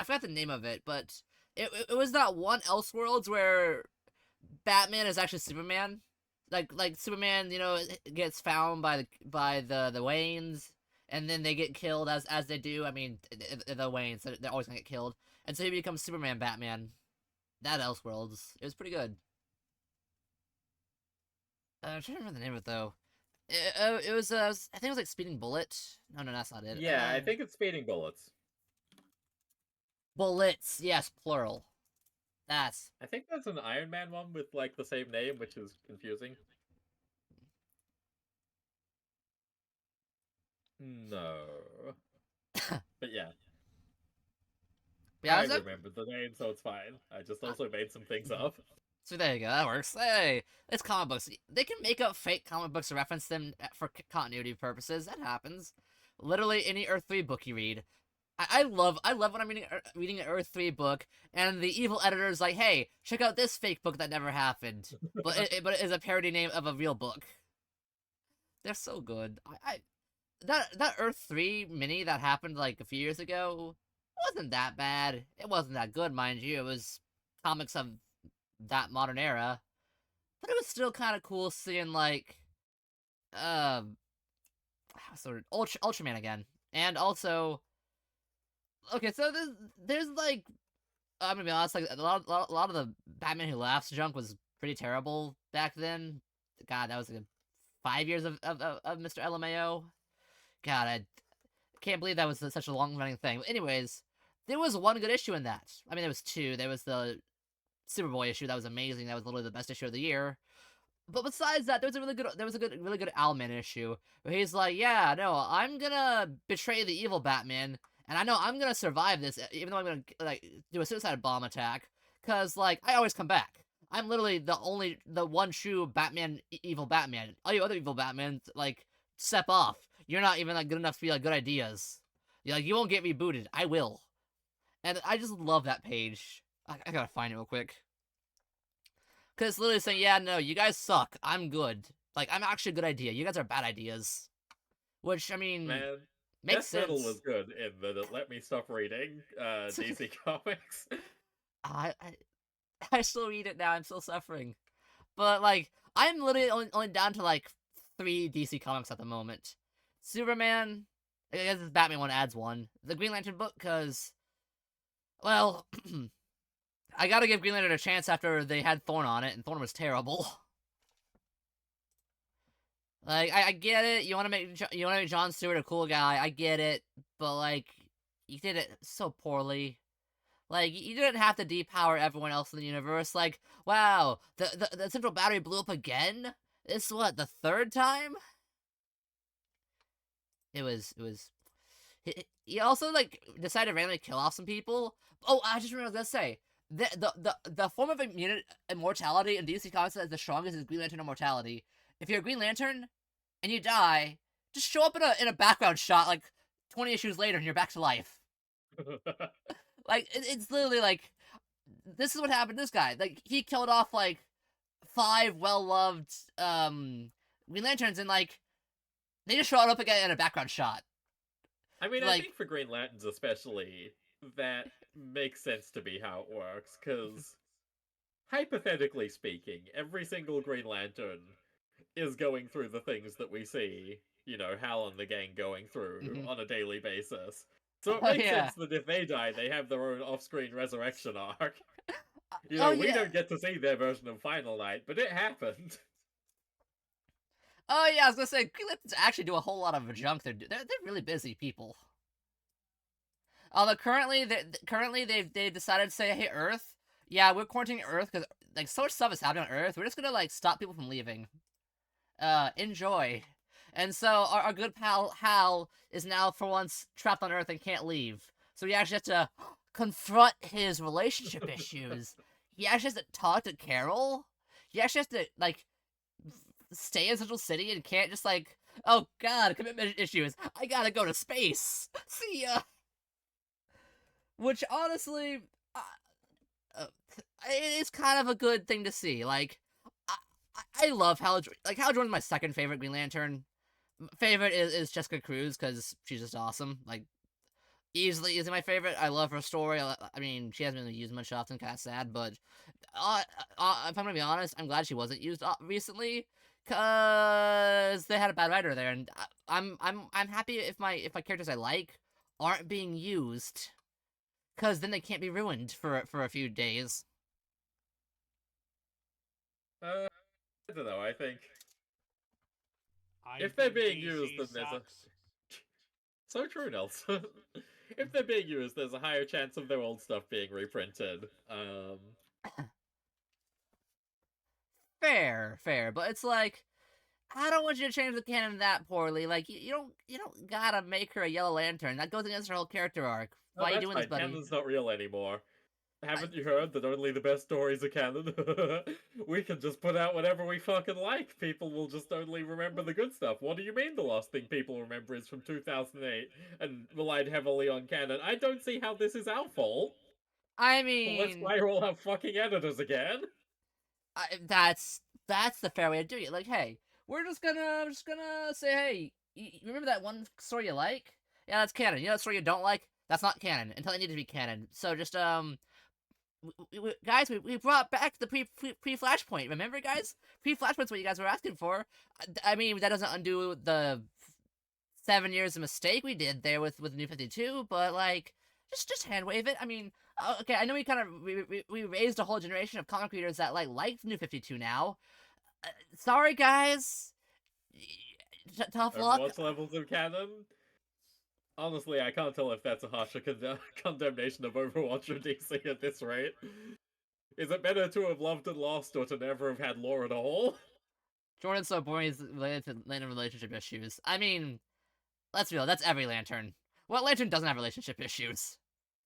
forgot the name of it, but it was that one Elseworlds where Batman is actually Superman. Like Superman, gets found by the Waynes, and then they get killed as they do. I mean, the Waynes, they're always gonna get killed, and so he becomes Superman Batman. That Elseworlds, it was pretty good. I'm trying to remember the name of it though. It was I think it was like Speeding Bullet. No, that's not it. Yeah, I think it's Speeding Bullets. Bullets, yes, plural. I think that's an Iron Man one with like the same name, which is confusing. No. But yeah. Yeah, I remembered the name, so it's fine. I just also made some things up. So there you go, that works. Hey, it's comic books. They can make up fake comic books to reference them for continuity purposes. That happens. Literally any Earth 3 book you read. I love when I'm reading an Earth 3 book, and the evil editor is like, hey, check out this fake book that never happened. But it is a parody name of a real book. They're so good. That Earth 3 mini that happened like a few years ago wasn't that bad. It wasn't that good, mind you. It was comics of that modern era. But it was still kind of cool seeing, like, sort of Ultraman again. And also, okay, so there's like, I'm gonna be honest, like, a lot of the Batman Who Laughs junk was pretty terrible back then. God, that was like 5 years of Mr. LMAO. God, I can't believe that was such a long-running thing. But anyways, there was one good issue in that. I mean, there was two. There was the Superboy issue that was amazing. That was literally the best issue of the year. But besides that, really good Owlman issue where he's like, yeah, no, I'm gonna betray the evil Batman, and I know I'm gonna survive this, even though I'm gonna like do a suicide bomb attack, cause like I always come back. I'm literally the one true Batman, evil Batman. All you other evil Batmans, like, step off. You're not even like good enough to be like good ideas. You're like, you won't get rebooted. I will. And I just love that page. I gotta find it real quick. Because it's literally saying, yeah, no, you guys suck. I'm good. Like, I'm actually a good idea. You guys are bad ideas. Which, I mean, Man, makes Death Metal sense. was good in that it let me stop reading DC Comics. I, I, I still read it now. I'm still suffering. But, like, I'm literally only down to, like, 3 DC comics at the moment. Superman, I guess this Batman one adds one. The Green Lantern book, because, well, I gotta give Green Lantern a chance after they had Thorn on it, and Thorn was terrible. Like, I get it. You want to make John Stewart a cool guy. I get it, but like, you did it so poorly. Like, you didn't have to depower everyone else in the universe. Like, wow, the central battery blew up again. This what, the 3rd time? It was. He also like decided to randomly kill off some people. Oh, I just remember what I was gonna say. The form of immortality in DC Comics that is the strongest is Green Lantern immortality. If you're a Green Lantern and you die, just show up in a background shot like 20 issues later and you're back to life. Like it's literally like, this is what happened to this guy. Like, he killed off like 5 well-loved Green Lanterns, and like they just showed up again in a background shot. I mean, I Like, think for Green Lanterns especially, that makes sense to be how it works, because hypothetically speaking, every single Green Lantern is going through the things that we see, Hal and the gang going through on a daily basis. So it oh makes yeah, sense that if they die, they have their own off-screen resurrection arc. oh We yeah, don't get to see their version of Final Night, but it happened. oh yeah. I was gonna say Green Lanterns actually do a whole lot of junk. They're really busy people. Although currently they've decided to say, hey Earth, yeah, we're quarantining Earth because like so much stuff is happening on Earth. We're just gonna like stop people from leaving. Enjoy. And so our good pal Hal is now for once trapped on Earth and can't leave. So he actually has to confront his relationship issues. He actually has to talk to Carol. He actually has to like stay in Central City and can't just like, oh god, commitment issues. I gotta go to space. See ya. Which honestly, uh, uh, it's kind of a good thing to see. Like, I love Hal. Like, Hal Jordan's my second favorite Green Lantern. Favorite is Jessica Cruz because she's just awesome. Like, easily my favorite. I love her story. I mean, she hasn't been used much often, kind of sad. But if I'm gonna be honest, I'm glad she wasn't used recently because they had a bad writer there, and I'm happy if my characters I like aren't being used because then they can't be ruined for a few days. I don't know, I think I if they're think being used, DC then there's a... sucks. So true, Nelson. If they're being used, there's a higher chance of their old stuff being reprinted. Fair, but it's like, I don't want you to change the canon that poorly. Like, you don't gotta make her a Yellow Lantern. That goes against her whole character arc. No, Why are you that's doing this, fine. buddy? Canon's not real anymore. I, Haven't you heard that only the best stories are canon? We can just put out whatever we fucking like. People will just only remember the good stuff. What do you mean the last thing people remember is from 2008 and relied heavily on canon? I don't see how this is our fault. I Well, let's mean, fire all our fucking editors again. that's the fair way of doing it. Like, hey, we're just gonna say, hey, you remember that one story you like? Yeah, that's canon. You know that story you don't like? That's not canon until it needed to be canon. So just guys, we brought back the pre Flashpoint. Remember, guys? Pre Flashpoint's what you guys were asking for. I mean, that doesn't undo the 7 years of mistake we did there with New 52, but like, just hand wave it. I mean, okay, I know we kind of we raised a whole generation of comic readers that like New 52 now. Sorry, guys. Tough luck. Overwatch levels of canon? Honestly, I can't tell if that's a harsher condemnation of Overwatch or DC at this rate. Is it better to have loved and lost or to never have had lore at all? Jordan's so boring is related to Lantern relationship issues. I mean, let's be real, that's every Lantern. What Lantern doesn't have relationship issues?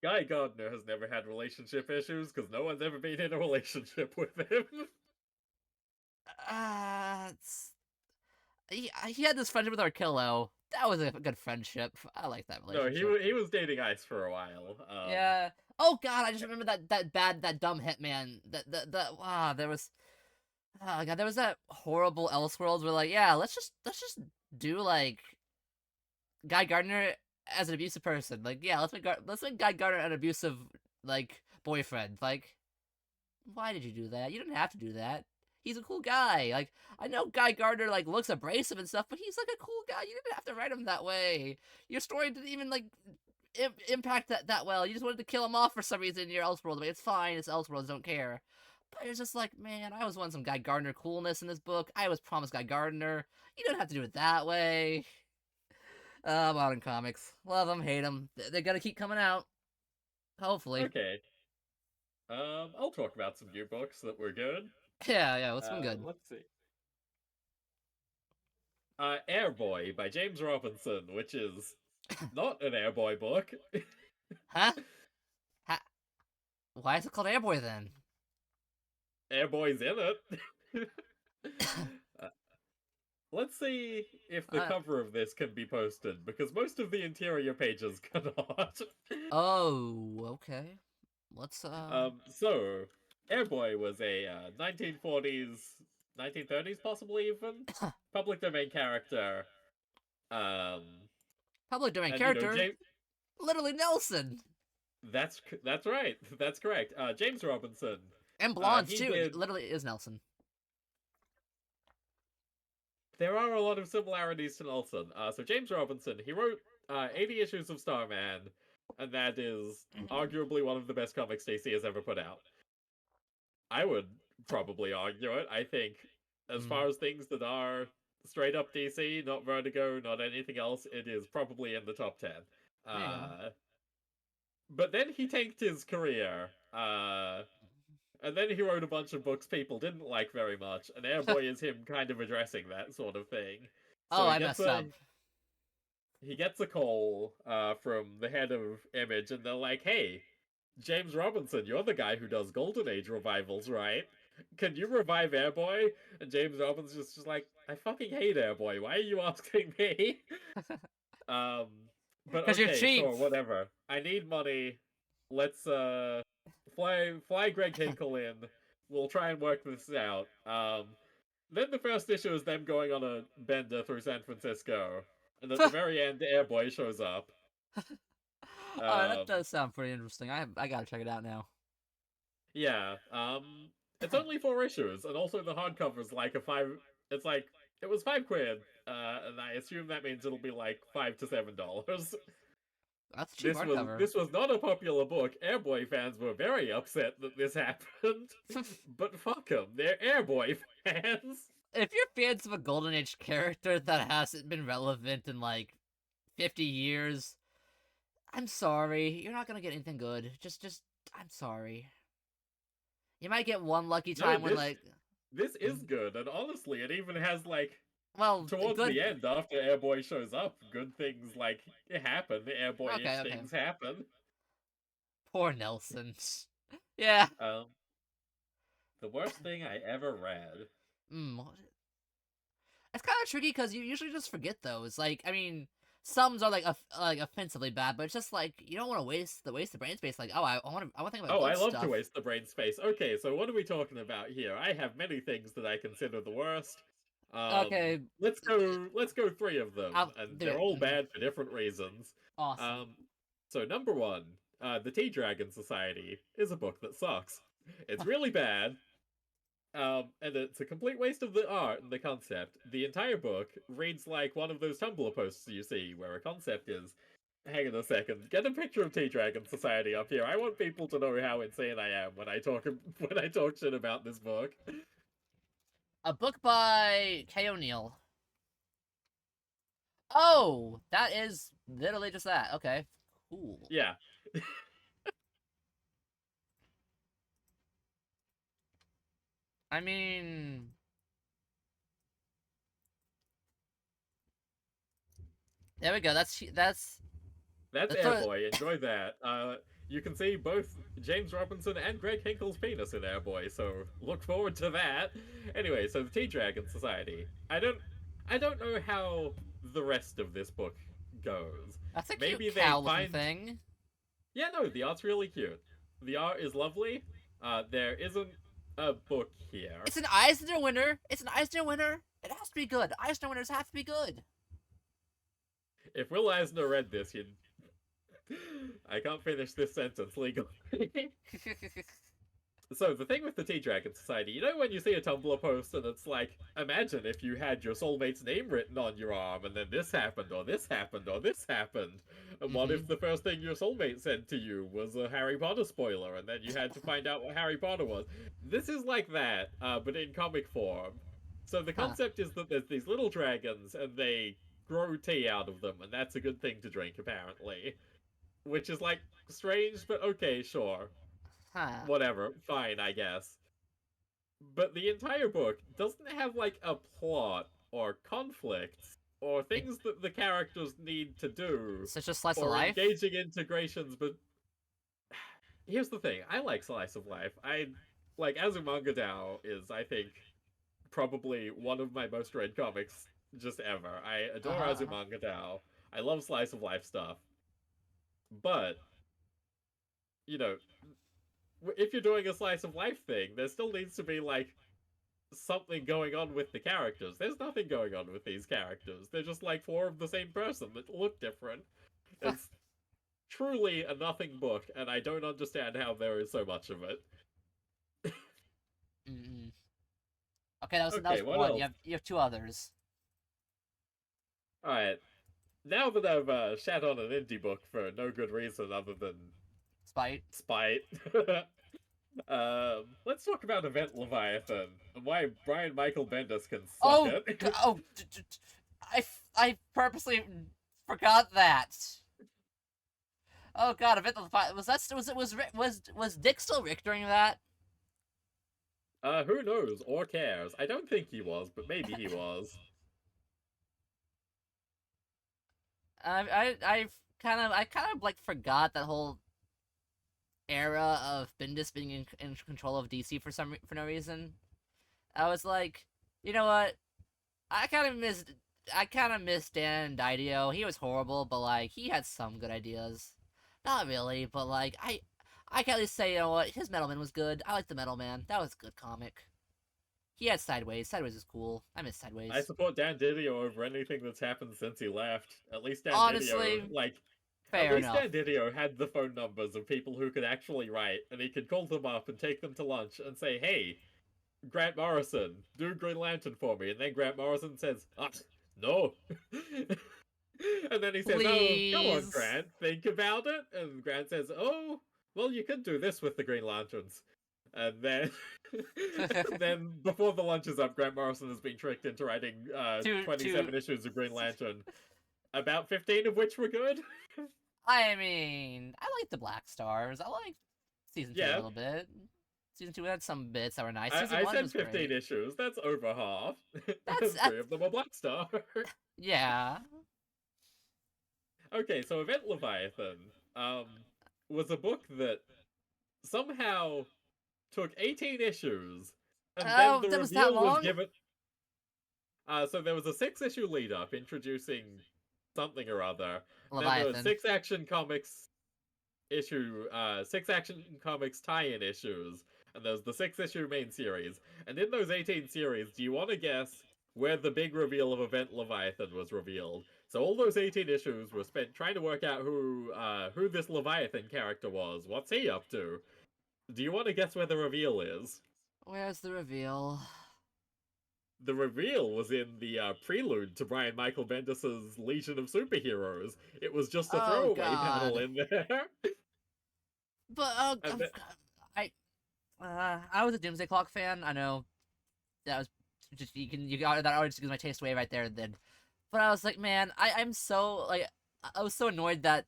Guy Gardner has never had relationship issues because no one's ever been in a relationship with him. It's... he had this friendship with Arkillo. That was a good friendship. I like that No, relationship. he was dating Ice for a while. Yeah. Oh god, I just remember that dumb hitman. There was. Oh god, there was that horrible Elseworlds where like, yeah, let's just do like Guy Gardner as an abusive person. Like, yeah, let's make Guy Gardner an abusive like boyfriend. Like, why did you do that? You didn't have to do that. He's a cool guy. Like, I know Guy Gardner like looks abrasive and stuff, but he's like a cool guy. You didn't have to write him that way. Your story didn't even like impact that well. You just wanted to kill him off for some reason in your Elseworlds. Like, it's fine. It's Elseworlds. Don't care. But it's just like, man, I was wanting some Guy Gardner coolness in this book. I was promised Guy Gardner. You don't have to do it that way. Modern comics. Love them, hate them. They're gonna keep coming out. Hopefully. Okay. I'll talk about some new books that were good. Yeah, what's been good? Let's see. Airboy by James Robinson, which is not an Airboy book. Huh? Why is it called Airboy then? Airboy's in it. uh, let's see if the cover of this can be posted, because most of the interior pages cannot. Oh, okay. Let's So Airboy was a 1940s, 1930s, possibly even public domain character. Public domain And, character. James... Literally Nelson. That's right. That's correct. James Robinson. And blondes he too. did... Literally is Nelson. There are a lot of similarities to Nelson. So James Robinson, he wrote 80 issues of Starman, and that is arguably one of the best comics DC has ever put out. I would probably argue it. I think, as far as things that are straight up DC, not Vertigo, not anything else, it is probably in the top 10. But then he tanked his career. And then he wrote a bunch of books people didn't like very much, and Airboy is him kind of addressing that sort of thing. So I messed up. He gets a call from the head of Image, and they're like, hey, James Robinson, you're the guy who does Golden Age revivals, right? Can you revive Airboy? And James Robinson's just like, I fucking hate Airboy, why are you asking me? But okay, you're cheap. sure, whatever. I need money. Let's fly Greg Hinkle in. We'll try and work this out. Then the first issue is them going on a bender through San Francisco, and at the very end, Airboy shows up. That does sound pretty interesting. I gotta check it out now. Yeah. It's only 4 issues, and also the hardcover's like It's like it was £5, and I assume that means it'll be like $5 to $7. That's cheap hardcover. This was not a popular book. Airboy fans were very upset that this happened. But fuck them, they're Airboy fans. If you're fans of a Golden Age character that hasn't been relevant in like 50 years, I'm sorry. You're not gonna get anything good. I'm sorry. You might get one lucky time when like... This is good, and honestly, it even has like... Well, towards the end, after Airboy shows up, good things like happen. Airboy-ish things happen. Poor Nelson. Yeah. The worst thing I ever read. It's kind of tricky because you usually just forget those. Like, I mean, some are like offensively bad, but it's just like you don't want to waste the brain space. Like, I want to think about. Oh, I love stuff. to waste the brain space. Okay, so what are we talking about here? I have many things that I consider the worst. Okay, let's go 3 of them, and they're all bad for different reasons. Awesome. So number 1, the Tea Dragon Society is a book that sucks. It's really bad. And it's a complete waste of the art and the concept. The entire book reads like one of those Tumblr posts you see where a concept is. Hang on a second. Get a picture of Tea Dragon Society up here. I want people to know how insane I am when I talk shit about this book. A book by Kay O'Neill. Oh, that is literally just that. Okay, cool. Yeah. I mean, There we go. That's That's the Airboy. Enjoy that. You can see both James Robinson and Greg Hinkle's penis in Airboy, so look forward to that. Anyway, so the Tea Dragon Society. I don't know how the rest of this book goes. That's a cute Maybe they cow-looking find. thing. Yeah, no, the art's really cute. The art is lovely. There isn't a book here. It's an Eisner winner. It's an Eisner winner. It has to be good. Eisner winners have to be good. If Will Eisner read this, you'd. I can't finish this sentence legally. So, the thing with the Tea Dragon Society, you know when you see a Tumblr post and it's like, imagine if you had your soulmate's name written on your arm and then this happened, or this happened, or this happened? And what if the first thing your soulmate said to you was a Harry Potter spoiler and then you had to find out what Harry Potter was? This is like that, but in comic form. So the concept is that there's these little dragons and they grow tea out of them, and that's a good thing to drink, apparently. Which is like strange, but okay, sure. Huh. Whatever, fine, I guess. But the entire book doesn't have like a plot or conflicts or things that the characters need to do Such a slice of or life. engaging integrations. But here's the thing: I like slice of life. I like Azumanga Dao is, I think, probably one of my most read comics just ever. I adore Azumanga Dao. I love slice of life stuff. But you know, if you're doing a slice of life thing, there still needs to be like something going on with the characters. There's nothing going on with these characters. They're just like four of the same person that look different. It's truly a nothing book, and I don't understand how there is so much of it. Okay, that was what one. else? You have two others. Alright. Now that I've shat on an indie book for no good reason other than Spite. Let's talk about Event Leviathan and why Brian Michael Bendis can suck it. I purposely forgot that. Oh god, Event Leviathan. Was Dick still Rick during that? Who knows or cares? I don't think he was, but maybe he was. I kind of like forgot that whole era of Bendis being in control of DC for no reason. I was like, you know what? I kind of missed Dan Didio. He was horrible, but like he had some good ideas. Not really, but like I can at least say, you know what? His Metal Man was good. I like the Metal Man. That was a good comic. He had Sideways. Sideways is cool. I miss Sideways. I support Dan Didio over anything that's happened since he left. At least Dan Honestly, Didio, like, fair at least enough. Dan Didio had the phone numbers of people who could actually write, and he could call them up and take them to lunch and say, hey, Grant Morrison, do Green Lantern for me. And then Grant Morrison says, no. And then he says, Please. oh, come on, Grant, think about it. And Grant says, oh, well, you could do this with the Green Lanterns. And then, then before the lunch is up, Grant Morrison has been tricked into writing 27 issues of Green Lantern, about 15 of which were good. I mean, I like the Black Stars. I like season 2 a little bit. Season 2 had some bits that were nice. Season I 1 said was 15 great. issues. That's over half. That's 3 of them are Black Star. Yeah. Okay, so Event Leviathan was a book that somehow took 18 issues, and then the reveal was given. So there was a 6-issue lead up introducing something or other. Leviathan. Then there were 6 Action Comics issue, 6 Action Comics tie-in issues, and there's the 6-issue main series. And in those 18 series, do you want to guess where the big reveal of Event Leviathan was revealed? So all those 18 issues were spent trying to work out who this Leviathan character was. What's he up to? Do you want to guess where the reveal is? Where's the reveal? The reveal was in the prelude to Brian Michael Bendis' Legion of Superheroes. It was just a throwaway panel in there. But I was a Doomsday Clock fan. I know that was just you got that already just gives my taste away right there and then. But I was like, man, I'm so like I was so annoyed that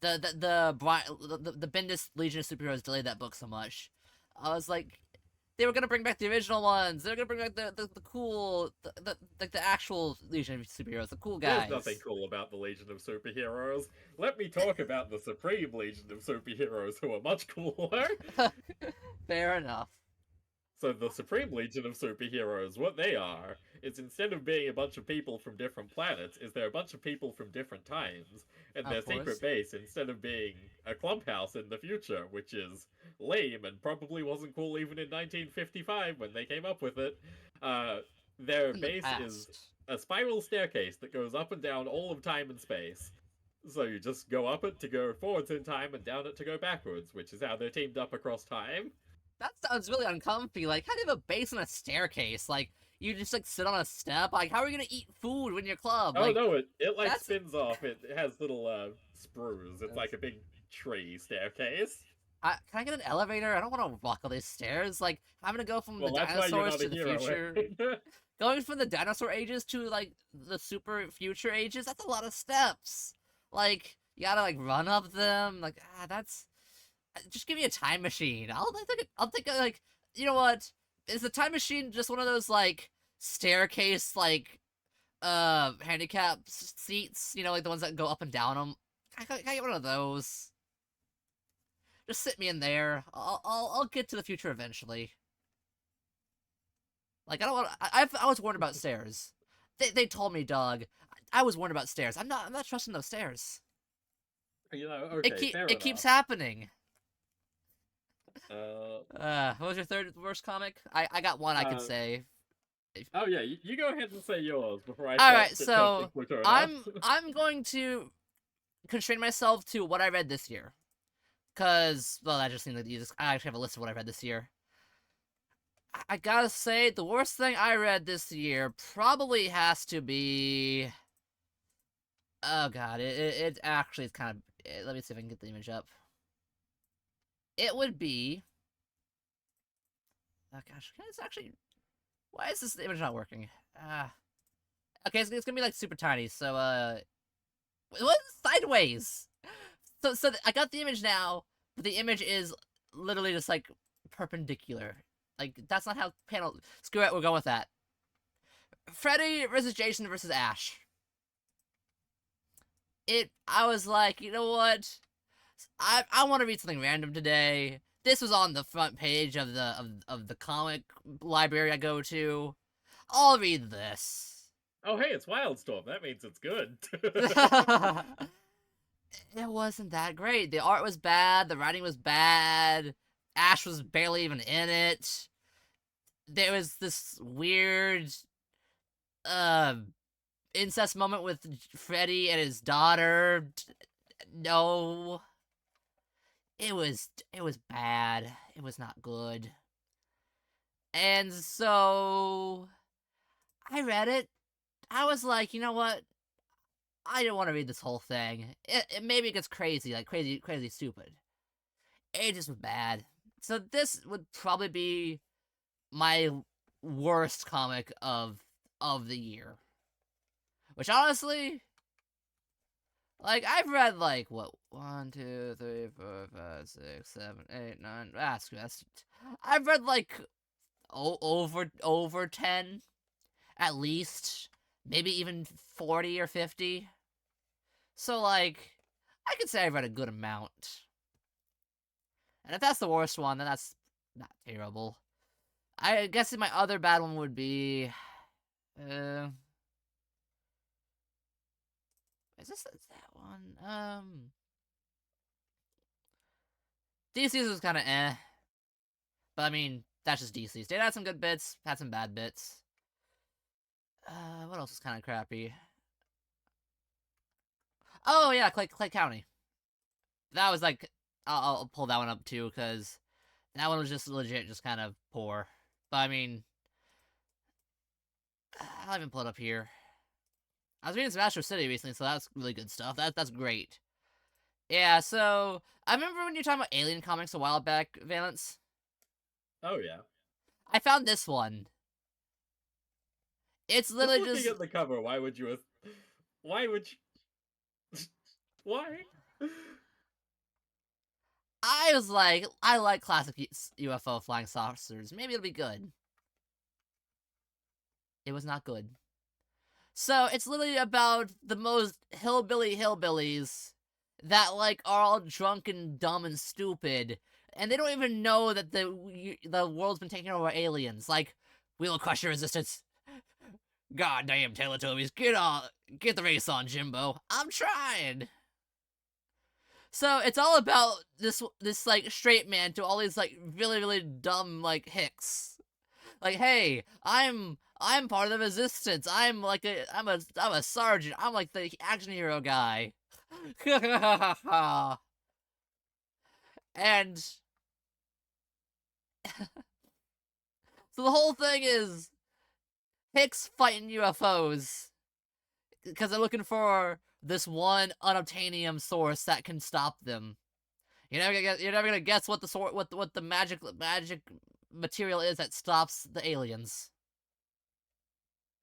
the Bendis Legion of Superheroes delayed that book so much. I was like, They were gonna bring back the original ones. They were gonna bring back the cool, like the actual Legion of Superheroes, the cool There's guys. nothing cool about the Legion of Superheroes. Let me talk about the Supreme Legion of Superheroes, who are much cooler. Fair enough. So the Supreme Legion of Superheroes, what they are, is instead of being a bunch of people from different planets, is they're a bunch of people from different times. And their Of course. secret base, instead of being a clubhouse in the future, which is lame and probably wasn't cool even in 1955 when they came up with it, their In the base is past. a spiral staircase that goes up and down all of time and space. So you just go up it to go forwards in time and down it to go backwards, which is how they're teamed up across time. That sounds really uncomfy. Like, how do you have a base on a staircase? Like, you just like sit on a step. Like, how are you gonna eat food when you're club? Oh Like, no, it like that's spins off. It has little sprues. It's like a big tree staircase. can I get an elevator? I don't want to walk all these stairs. Like, I'm gonna go from Well, the that's why you're dinosaurs not to a the hero. future. Going from the dinosaur ages to like the super future ages. That's a lot of steps. Like, you gotta like run up them. Like, that's just give me a time machine. I'll take a, like, you know what? Is the time machine just one of those like staircase like handicap seats? You know, like the ones that go up and down them. Can I get one of those? Just sit me in there. I'll get to the future eventually. Like I don't want. I was warned about stairs. They told me, Doug. I was warned about stairs. I'm not trusting those stairs. You know, okay, fair It keeps enough. happening. Uh, What was your third worst comic? I got one I could say. oh yeah, you go ahead and say yours before I All start right, so attempting Plutona. I'm going to constrain myself to what I read this year, cause well, I just think that I actually have a list of what I read this year. I gotta say, the worst thing I read this year probably has to be. Oh god, it actually is kind of. Let me see if I can get the image up. It would be. Oh gosh, it's actually. Why is this image not working? Okay, it's gonna be like super tiny. So what? Sideways. So I got the image now, but the image is literally just like perpendicular. Like that's not how panel. Screw it, we're going with that. Freddy versus Jason versus Ash. I was like, you know what? I want to read something random today. This was on the front page of the comic library I go to. I'll read this. Oh hey, it's Wildstorm. That means it's good. It wasn't that great. The art was bad. The writing was bad. Ash was barely even in it. There was this weird, uh, incest moment with Freddy and his daughter. No, it was bad. It was not good. And so I read it. I was like, you know what? I don't want to read this whole thing. Maybe it gets crazy, like crazy stupid. It just was bad. So this would probably be my worst comic of the year. Which honestly, like I've read like what 1, 2, 3, 4, 5, 6, 7, 8, 9. Screw that. I've read like over 10 at least, maybe even 40 or 50. So like, I could say I've read a good amount. And if that's the worst one, then that's not terrible. I guess my other bad one would be, is that one? DC's was kind of eh, but I mean that's just DC's. They had some good bits, had some bad bits. What else is kind of crappy? Oh yeah, Clay County. That was like, I'll pull that one up too because that one was just legit, just kind of poor. But I mean, I'll even pull it up here. I was reading some Astro City recently, so that's really good stuff. That's great. Yeah, so I remember when you were talking about Alien comics a while back, Valence. Oh yeah. I found this one. It's literally Looking just at the cover, why would you? Why would you? Why? I was like, I like classic UFO flying saucers. Maybe it'll be good. It was not good. So it's literally about the most hillbillies that like are all drunk and dumb and stupid, and they don't even know that the world's been taken over by aliens. Like, we will crush your resistance. Goddamn Teletubbies, get the race on, Jimbo. I'm trying. So it's all about this like straight man to all these like really dumb like hicks. Like, hey, I'm part of the resistance. I'm a sergeant. I'm like the action hero guy. And so the whole thing is Hicks fighting UFOs because they're looking for this one unobtainium source that can stop them. You're never gonna guess what the magic material is that stops the aliens.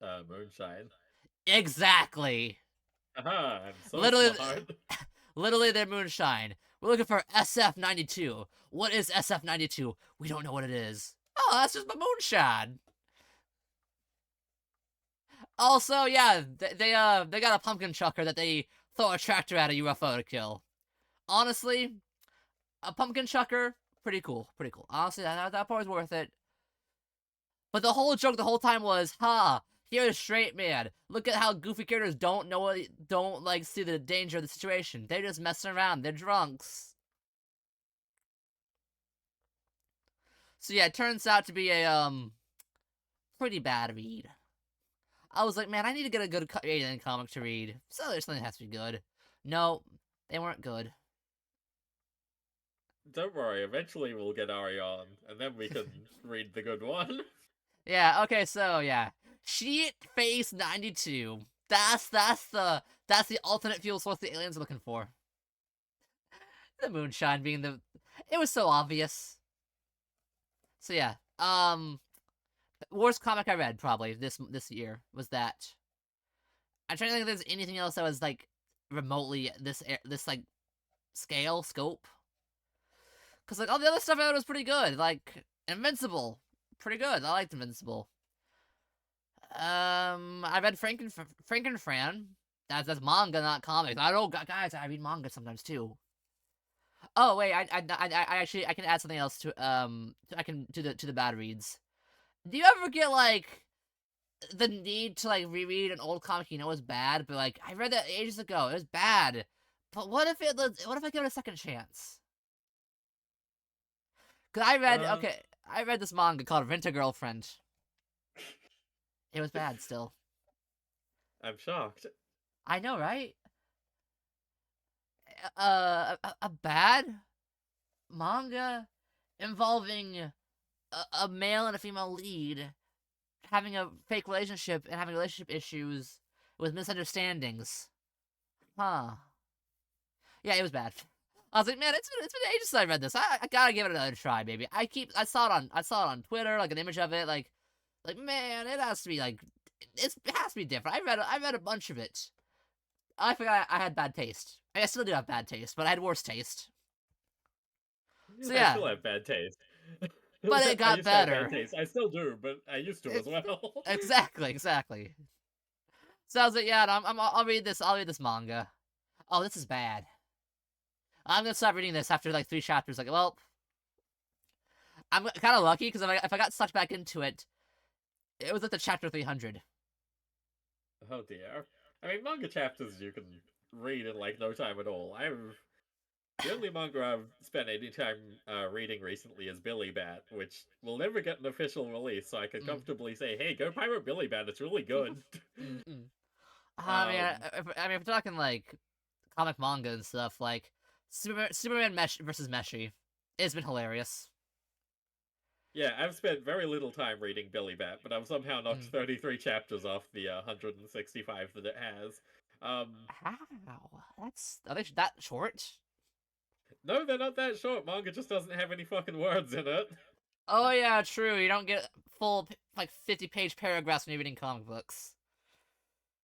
Moonshine. Exactly. Aha, I'm so Literally, smart. literally, their moonshine. We're looking for SF-92. What is SF-92? We don't know what it is. Oh, that's just my moonshine. Also, yeah, they got a pumpkin chucker that they throw a tractor at a UFO to kill. Honestly, a pumpkin chucker, pretty cool. Honestly, that part was worth it. But the whole joke the whole time was, here's straight man. Look at how goofy characters don't like see the danger of the situation. They're just messing around. They're drunks. So yeah, it turns out to be a pretty bad read. I was like, man, I need to get a good alien comic to read. So there's something that has to be good. No, they weren't good. Don't worry, eventually we'll get Ari on, and then we can read the good one. Yeah, okay, so yeah. Sheet Face 92. That's the alternate fuel source the aliens are looking for. The moonshine being it was so obvious. So yeah, worst comic I read probably this year was that. I'm trying to think if there's anything else that was like remotely this like scope. Cause like all the other stuff I read was pretty good. Like Invincible, pretty good. I liked Invincible. I read Frankenfran. That's manga, not comics. I don't, guys. I read manga sometimes too. Oh wait, I actually I can add something else to I can to the bad reads. Do you ever get like the need to like reread an old comic you know is bad, but like I read that ages ago, it was bad. But what if I give it a second chance? Cause I read this manga called Rent a Girlfriend. It was bad still. I'm shocked. I know, right? A bad manga involving a male and a female lead having a fake relationship and having relationship issues with misunderstandings. Huh. Yeah, it was bad. I was like, man, it's been ages since I read this. I gotta give it another try, baby. I saw it on Twitter, like an image of it, like man, it has to be like it has to be different. I read a bunch of it. I forgot I had bad taste. I still do have bad taste, but I had worse taste. So I yeah, still have bad taste. but it I got used to have bad better. taste. I still do, but I used to as well. Exactly. So I was like, yeah, I'll read this. I'll read this manga. Oh, this is bad. I'm gonna stop reading this after like 3 chapters. Like, well, I'm kind of lucky because if I got sucked back into it, it was at the chapter 300. Oh dear. I mean, manga chapters you can read in like no time at all. The only manga I've spent any time reading recently is Billy Bat, which will never get an official release, so I can comfortably say, hey, go pirate Billy Bat, it's really good. I mean, if we're talking like comic manga and stuff, like Superman versus Meshi, it's been hilarious. Yeah, I've spent very little time reading Billy Bat, but I've somehow knocked 33 chapters off the 165 that it has. How? Are they that short? No, they're not that short. Manga just doesn't have any fucking words in it. Oh yeah, true. You don't get full like 50-page paragraphs when you're reading comic books.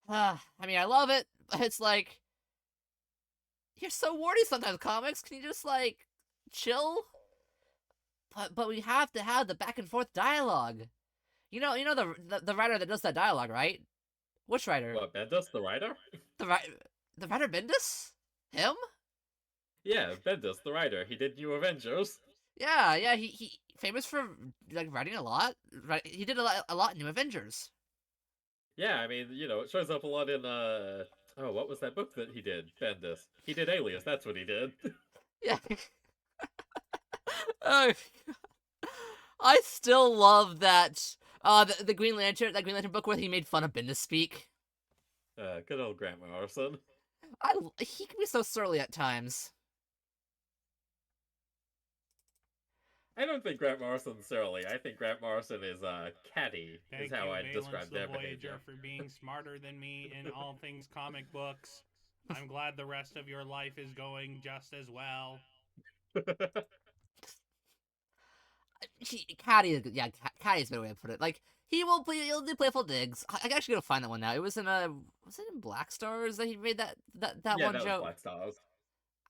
I mean, I love it, but it's like you're so wordy sometimes. Comics, can you just like chill, but we have to have the back and forth dialogue. The writer that does that dialogue, right? Which writer? What, Bendis, the writer? The writer Bendis? Him? Yeah, Bendis, the writer. He did New Avengers. Yeah. He famous for like writing a lot. Right? He did a lot in New Avengers. Yeah, I mean, it shows up a lot in, oh, what was that book that he did? Bendis. He did Alias, that's what he did. Yeah. Oh, I still love that. The Green Lantern, that Green Lantern book where he made fun of Bendis speak. Good old Grant Morrison. He can be so surly at times. I don't think Grant Morrison's surly. I think Grant Morrison is, catty, Thank is how you, I'd Valence describe the their Voyager, behavior. for being smarter than me in all things comic books. I'm glad the rest of your life is going just as well. Caddy's a better way to put it. Like, he'll do playful digs. I actually gotta find that one now. It was was it in Black Stars that he made that Yeah, one that was joke? Black Stars.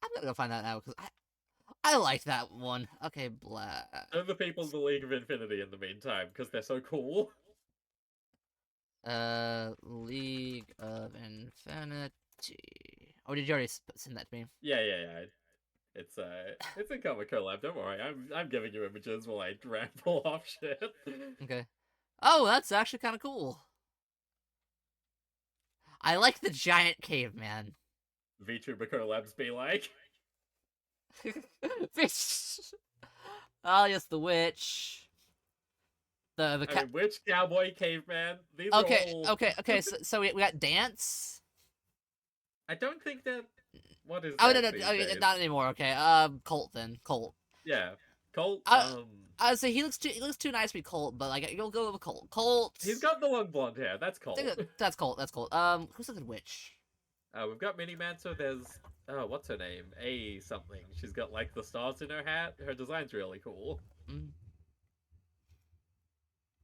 I'm gonna go find that now, because I liked that one. Okay, Black. They're the people in the League of Infinity in the meantime, because they're so cool. League of Infinity. Oh, did you already send that to me? Yeah. It's in Comic Collab, don't worry. I'm giving you images while I ramble off shit. Okay. Oh, that's actually kind of cool. I like the giant caveman. VTuber collabs be like. Oh, yes, the witch. The I mean, witch, cowboy, caveman. These are all. Okay. So we got dance. I don't think that. What is Oh that no, these okay, days? not anymore. Okay, Colt then. Colt. Yeah, Colt. I would say he looks too nice to be Colt, but like you'll go with Colt. Colt. He's got the long blonde hair. That's Colt. That's Colt. That's Colt. Who's the good witch? We've got Mini Manso. There's what's her name? A something. She's got like the stars in her hat. Her design's really cool. Mm.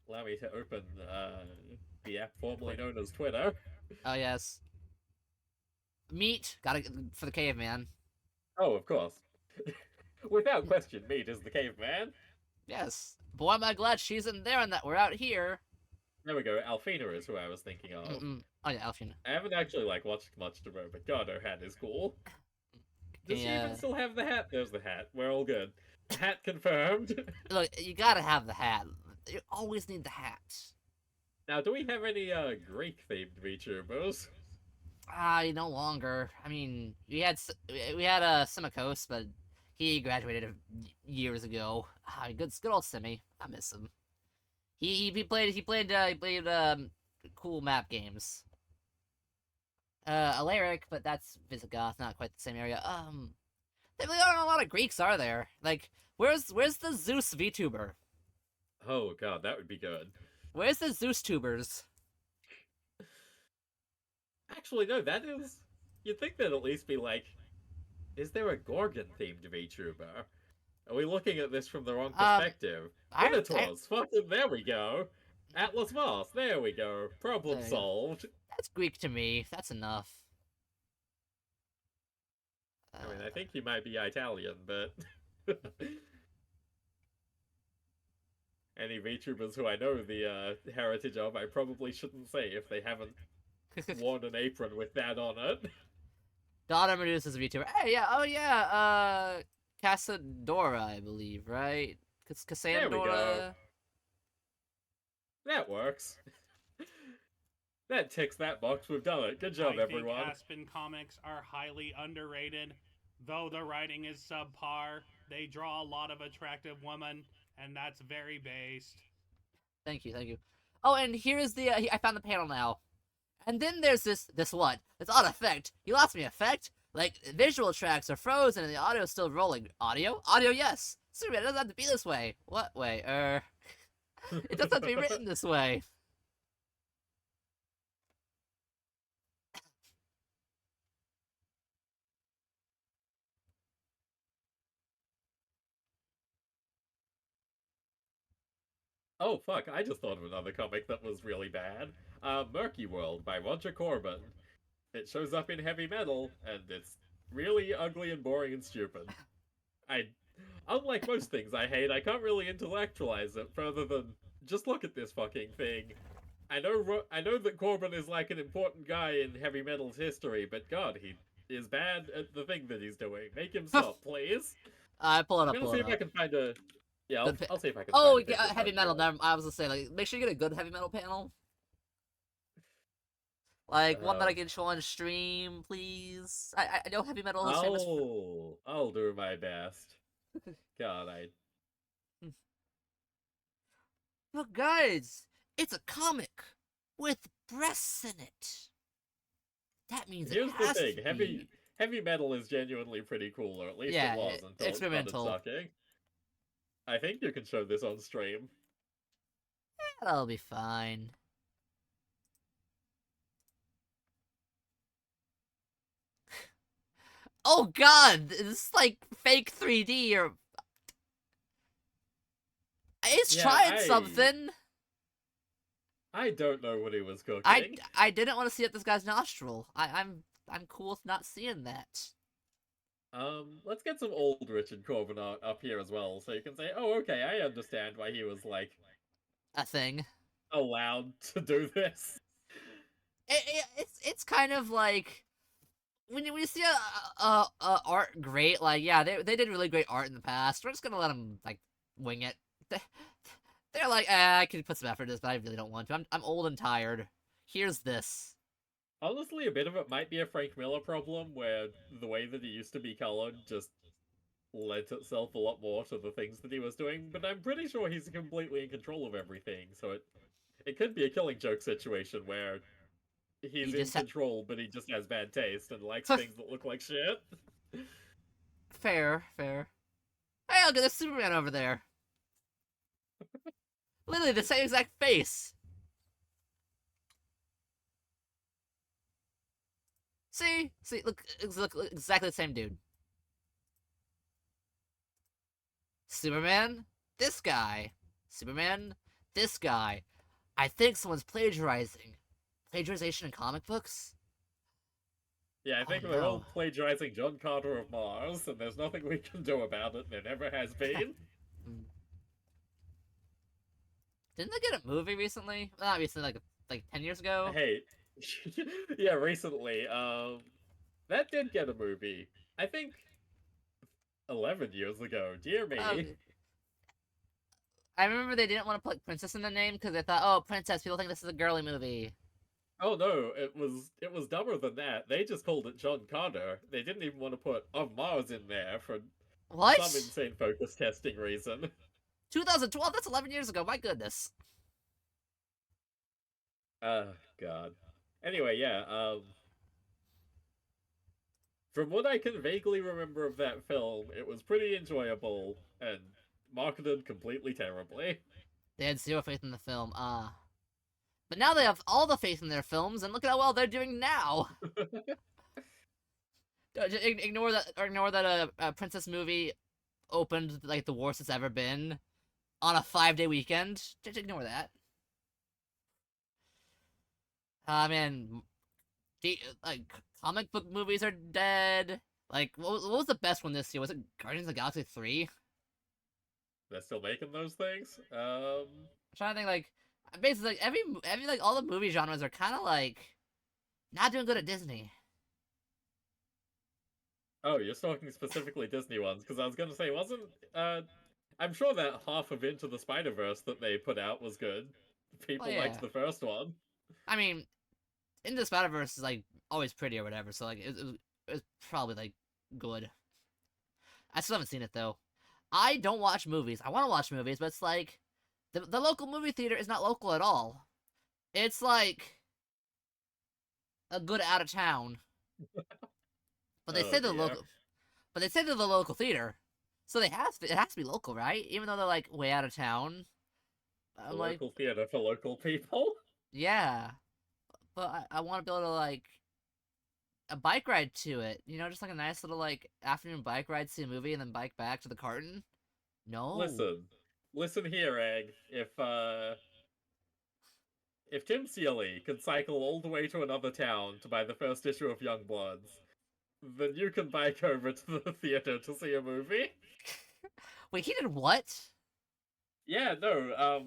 Allow me to open the app formerly known as Twitter. Oh yes. Meat. Gotta for the caveman. Oh, of course. Without question, Meat is the caveman. Yes. Boy, am I glad she's in there and that we're out here. There we go. Alfina is who I was thinking of. Oh yeah, Alfina. I haven't actually watched much to her, but God, her hat is cool. Does she even still have the hat? There's the hat. We're all good. Hat confirmed. Look, you gotta have the hat. You always need the hat. Now, do we have any Greek-themed VTubers? No longer. I mean, we had Simicos, but he graduated years ago. Good old Simi. I miss him. He played cool map games. Alaric, but that's Visigoth, not quite the same area. There really aren't a lot of Greeks, are there? Like, where's the Zeus VTuber? Oh God, that would be good. Where's the Zeus tubers? Actually, no, that is... You'd think that'd at least be like... Is there a Gorgon-themed VTuber? Are we looking at this from the wrong perspective? Minotaurs! Fucking there we go! Atlas Voss, there we go! Problem solved! That's Greek to me. That's enough. I mean, I think he might be Italian, but... Any VTubers who I know the heritage of, I probably shouldn't say if they haven't worn an apron with that on it. God Amadeus is a VTuber. Hey, yeah, oh yeah, Casadora, I believe, right? Cassandra. There we go. That works. That ticks that box. We've done it. Good job, everyone. I think Aspen comics are highly underrated. Though the writing is subpar, they draw a lot of attractive women, and that's very based. Thank you. Oh, and here's the, I found the panel now. And then there's this what? This odd effect. You lost me effect? Like, visual tracks are frozen and the audio is still rolling. Audio? Audio, yes. Superman, it doesn't have to be this way. What way? It doesn't have to be written this way. Oh, fuck, I just thought of another comic that was really bad. Murky World by Roger Corbin. It shows up in heavy metal, and it's really ugly and boring and stupid. unlike most things I hate, I can't really intellectualize it further than just look at this fucking thing. I know that Corbin is like an important guy in heavy metal's history, but God, he is bad at the thing that he's doing. Make him stop, please. Pull it I'm up, gonna pull see it if I up. can find a. Yeah, Good I'll see if I can Oh, find a yeah, picture heavy of metal. Corbin. I was gonna say, like, make sure you get a good heavy metal panel. Like, one that I Um, can show on stream, please. I know heavy metal is famous for... I'll do my best. God, I. Look, guys, it's a comic with breasts in it. That means it Here's the has thing: to be... heavy metal is genuinely pretty cool, or at least it Yeah, was until it started experimental. sucking. I think you can show this on stream. That'll be fine. Oh god, this is like fake 3D or... It's Yeah, trying something. I don't know what he was I, cooking. I didn't want to see up this guy's nostril. I'm cool with not seeing that. Let's get some old Richard Corbin up here as well, so you can say, oh, okay, I understand why he was, like, A thing. allowed to do this. It's kind of like when you see a art great, like, yeah, they did really great art in the past. We're just gonna let them like wing it. They're like, I could put some effort into this, but I really don't want to. I'm old and tired. Here's this. Honestly, a bit of it might be a Frank Miller problem, where the way that he used to be colored just lent itself a lot more to the things that he was doing, but I'm pretty sure he's completely in control of everything, so it could be a Killing Joke situation where You he's in just control, but he just has bad taste and likes things that look like shit. fair, fair. Hey, look at the Superman over there. Literally the same exact face. See, look exactly the same dude. Superman, this guy. Superman, this guy. I think someone's plagiarizing. Plagiarization in comic books? Yeah, I Oh think they're all no. plagiarizing John Carter of Mars, and there's nothing we can do about it, and there never has been. Didn't they get a movie recently? Well, not recently, like 10 years ago? Hey, yeah, recently, that did get a movie. I think 11 years ago. Dear Oh, me. I remember they didn't want to put Princess in the name because they thought, oh, Princess, people think this is a girly movie. Oh no, it was dumber than that. They just called it John Carter. They didn't even want to put of Mars in there for What? some insane focus testing reason. 2012? That's 11 years ago, my goodness. Oh god. Anyway, yeah, from what I can vaguely remember of that film, it was pretty enjoyable and marketed completely terribly. They had zero faith in the film, But now they have all the faith in their films, and look at how well they're doing now. Ignore that a Princess movie opened like the worst it's ever been on a 5-day weekend. Just ignore that. Man, like comic book movies are dead. Like, what was the best one this year? Was it Guardians of the Galaxy 3? They're still making those things? I'm trying to think, like, basically, like, every like, all the movie genres are kind of, like, not doing good at Disney. Oh, you're talking specifically Disney ones, because I was gonna say, wasn't, I'm sure that half of Into the Spider-Verse that they put out was good. Well, People liked yeah. the first one. I mean, Into the Spider-Verse is, like, always pretty or whatever, so, like, it was probably, like, good. I still haven't seen it, though. I don't watch movies. I want to watch movies, but it's like, the local movie theater is not local at all. It's like a good out of town. But they Oh say dear. they're the local theater, so it has to be local, right? Even though they're like way out of town. A I'm like, local theater for local people? yeah, but I want to be able to like a bike ride to it. You know, just like a nice little like afternoon bike ride, see a movie, and then bike back to the carton. No, Listen here, Egg. If Tim Seeley could cycle all the way to another town to buy the first issue of Youngbloods, then you can bike over to the theater to see a movie. Wait, he did what? Yeah, no.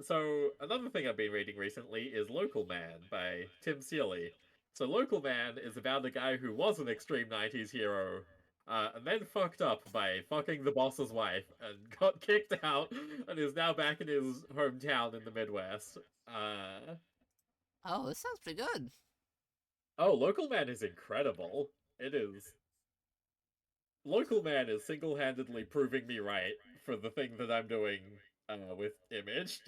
So another thing I've been reading recently is Local Man by Tim Seeley. So Local Man is about a guy who was an extreme '90s hero, and then fucked up by fucking the boss's wife and got kicked out, and is now back in his hometown in the Midwest. Oh, this sounds pretty good. Oh, Local Man is incredible. It is. Local Man is single-handedly proving me right for the thing that I'm doing with Image,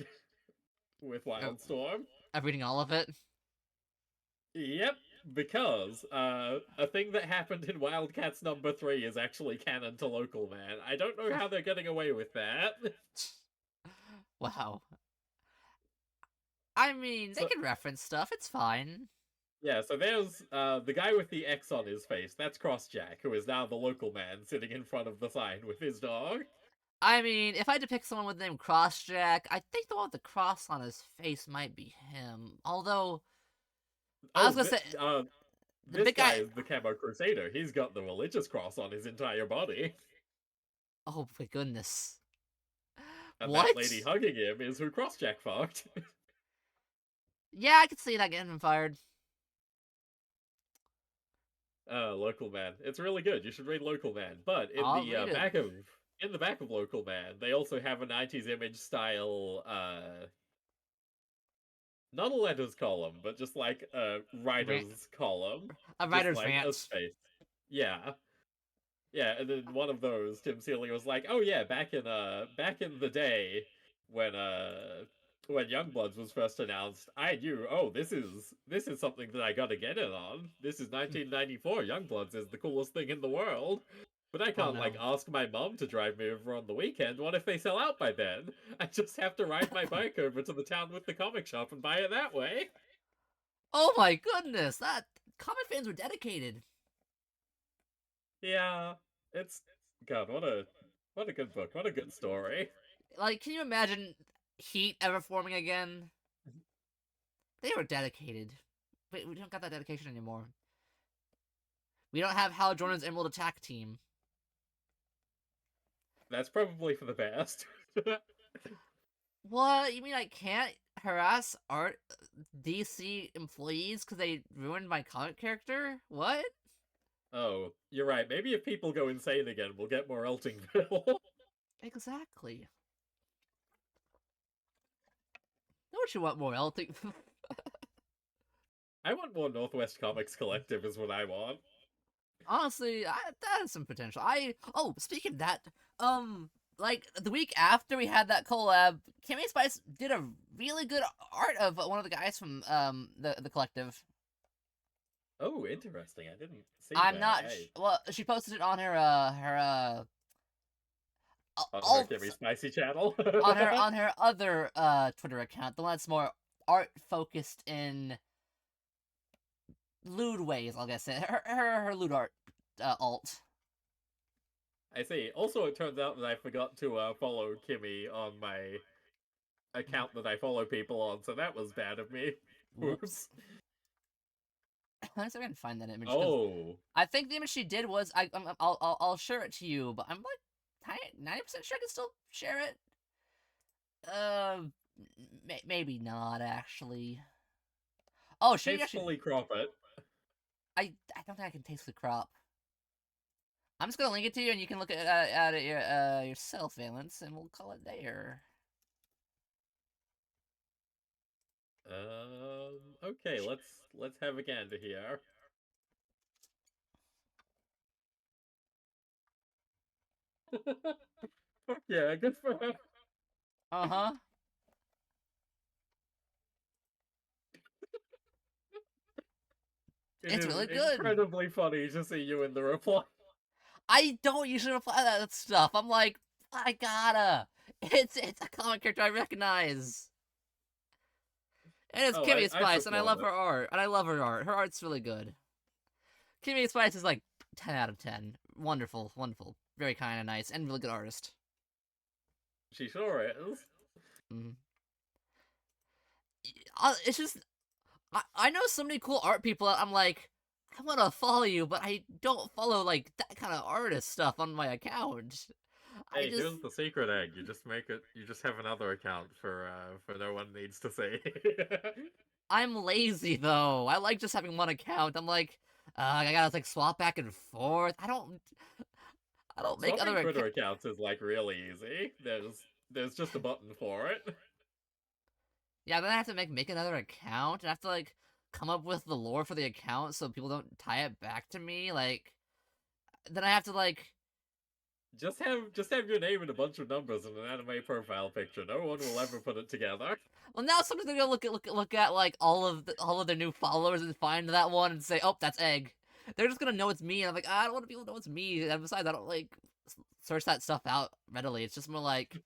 with Oh, Wildstorm. I'm reading all of it. Yep, because a thing that happened in Wildcats number 3 is actually canon to Local Man. I don't know how they're getting away with that. Wow. I mean, they So can reference stuff. It's fine. yeah, so there's the guy with the X on his face. That's Crossjack, who is now the Local Man sitting in front of the sign with his dog. I mean, if I had to pick someone with the name Crossjack, I think the one with the cross on his face might be him. Although, I Oh, was gonna say, the this big guy guy. is the Camo Crusader. He's got the religious cross on his entire body. Oh my goodness. And that What? lady hugging him is who Crossjack fucked. Yeah, I could see that getting him fired. Local Man. It's really good. You should read Local Man. But in I'll the read it. back of Local Man, they also have a '90s Image style not a letters column, but just like a Rant. writers column, A just writer's like a rant. space. Yeah. Yeah, and then one of those, Tim Seeley was like, "Oh yeah, back in the day when Youngbloods was first announced, I knew, oh, this is something that I gotta get in on. This is 1994. Youngbloods is the coolest thing in the world. But I Oh can't like no. ask my mom to drive me over on the weekend. What if they sell out by then? I just have to ride my bike over to the town with the comic shop and buy it that way." Oh my goodness, that comic fans were dedicated. Yeah, it's God. What a good book. What a good story. Like, can you imagine Heat ever forming again? They were dedicated. But we don't got that dedication anymore. We don't have Hal Jordan's Emerald Attack team. That's probably for the best. What? You mean I can't harass art DC employees because they ruined my comic character? What? Oh, you're right. Maybe if people go insane again, we'll get more Eltingville. Exactly. Don't you want more Elting? I want more Northwest Comics Collective is what I want. Honestly, that has some potential. Speaking of that, like the week after we had that collab, Kimmy Spice did a really good art of one of the guys from the collective. Oh, interesting. I didn't see I'm that. not. Well, she posted it on her On her alt Kimmy Spicy channel. on her other Twitter account, the one that's more art focused in lewd ways. I'll guess it. Her lewd art alt. I see. Also, it turns out that I forgot to follow Kimmy on my account that I follow people on, so that was bad of me. Whoops. Let's see if I can find that image. Oh. I think the image she did was I'll share it to you, but I'm like 90% sure I can still share it. Maybe not actually. Oh, she actually. Tastefully crop it. I don't think I can taste the crop. I'm just gonna link it to you, and you can look at it yourself, Valence, and we'll call it there. Okay, let's have a gander here. Yeah, good for her. Uh-huh. It It's is really good. incredibly funny to see you in the reply. I don't usually reply to that stuff. I'm like, I gotta. It's a comic character I recognize. And it's Oh, Kimmy I Spice, and I love support her it. art. And I love her art. Her art's really good. Kimmy Spice is like 10 out of 10. Wonderful, wonderful. Very kind and nice, and really good artist. She sure is. Mm-hmm. It's just, I know so many cool art people. I'm like, I want to follow you, but I don't follow like that kind of artist stuff on my account. I Hey, just here's the secret egg. You just make it. You just have another account for no one needs to see. I'm lazy though. I like just having one account. I'm like, I gotta like swap back and forth. I don't make Swapping other Twitter accounts. accounts is like really easy. There's just a button for it. Yeah, then I have to make another account, and I have to like come up with the lore for the account so people don't tie it back to me. Like, then I have to like, Just have your name and a bunch of numbers and an anime profile picture. No one will ever put it together. well, now someone's gonna go look at like all of their new followers and find that one and say, oh, that's Egg. They're just gonna know it's me, and I'm like, I don't want people to know it's me. And besides, I don't like search that stuff out readily. It's just more like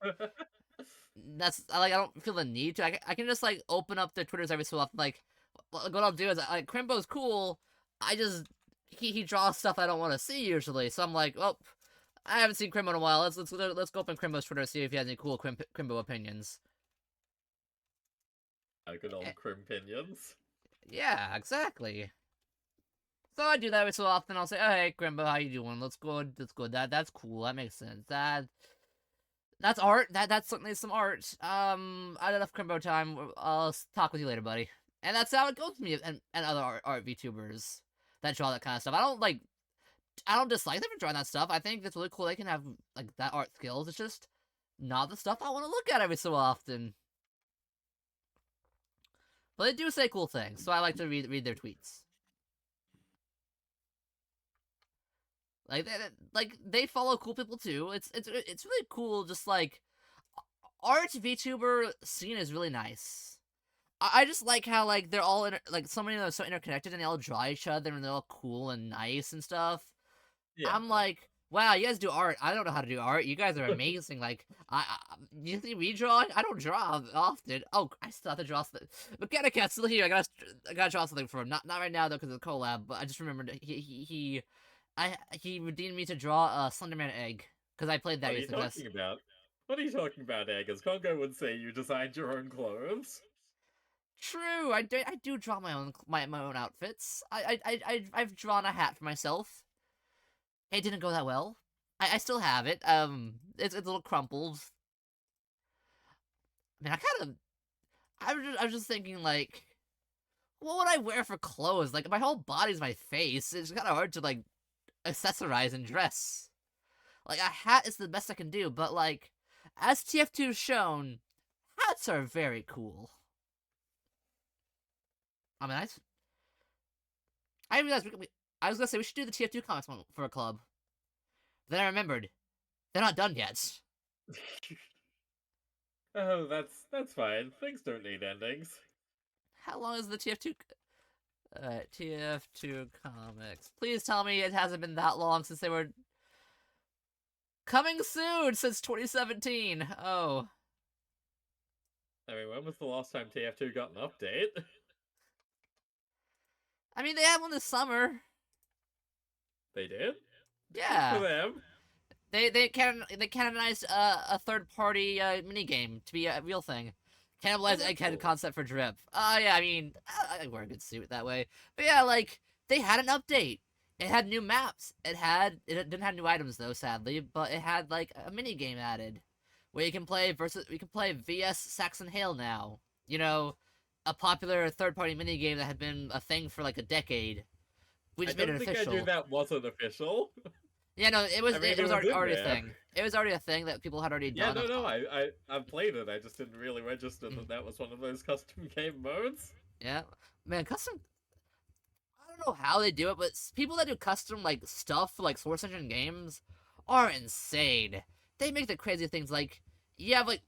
I don't feel the need to. I can just like open up their Twitters every so often. Like what I'll do is like Crimbo's cool. I just he draws stuff I don't want to see usually. So I'm like, oh, I haven't seen Crimbo in a while. Let's go open Crimbo's Twitter and see if he has any cool Crimbo opinions. Good old Crimpinions. Yeah, exactly. So I do that every so often. I'll say, oh, hey, Crimbo, how you doing? Let's go. That's cool. That makes sense. That's art. That's certainly some art. I had enough Crimbo time. I'll talk with you later, buddy. And that's how it goes with me and other art VTubers that draw that kind of stuff. I don't dislike them for drawing that stuff. I think it's really cool they can have like that art skills. It's just not the stuff I want to look at every so often. But they do say cool things, so I like to read their tweets. Like they follow cool people too. It's really cool. Just like art VTuber scene is really nice. I just like how like they're all like so many of them are so interconnected and they all draw each other and they're all cool and nice and stuff. Yeah. I'm like, wow, you guys do art. I don't know how to do art. You guys are amazing. Like, you see me drawing? I don't draw often. Oh, I still have to draw something. Mechanic Cat's still here. I gotta draw something for him. Not right now though, because of the collab. But I just remembered he redeemed me to draw a Slenderman egg because I played that What are you recently. talking about? What are you talking about, Egg? As Congo would say, you designed your own clothes. True, I do draw my own outfits. I've drawn a hat for myself. It didn't go that well. I still have it. It's a little crumpled. I mean, I was just thinking like, what would I wear for clothes? Like my whole body's my face. It's kind of hard to like accessorize and dress. Like a hat is the best I can do, but like as TF2's shown, hats are very cool. I mean, I realized I was gonna say we should do the TF2 comics one for a club. Then I remembered they're not done yet. Oh, that's fine. Things don't need endings. How long is the TF2? TF2 comics. Please tell me it hasn't been that long since they were coming soon since 2017. Oh, I mean, when was the last time TF2 got an update? I mean they had one this summer. They did? Good for Yeah, them. they canonized a third party mini game to be a real thing. Cannibalized that's Egghead cool. concept for Drip. Yeah, I mean I wear a good suit that way. But yeah, like they had an update. It had new maps. It didn't have new items though, sadly, but it had like a mini game added where you can play VS Saxon Hale now. You know, a popular third party mini game that had been a thing for like a decade. We I just made don't it think I official. knew that wasn't official. Yeah, no, I mean, it was in already a there. thing. It was already a thing that people had already Yeah, done. no, I've played it. I just didn't really register that that was one of those custom game modes. Yeah, man, custom. I don't know how they do it, but people that do custom like stuff for like Source Engine games are insane. They make the crazy things like you have like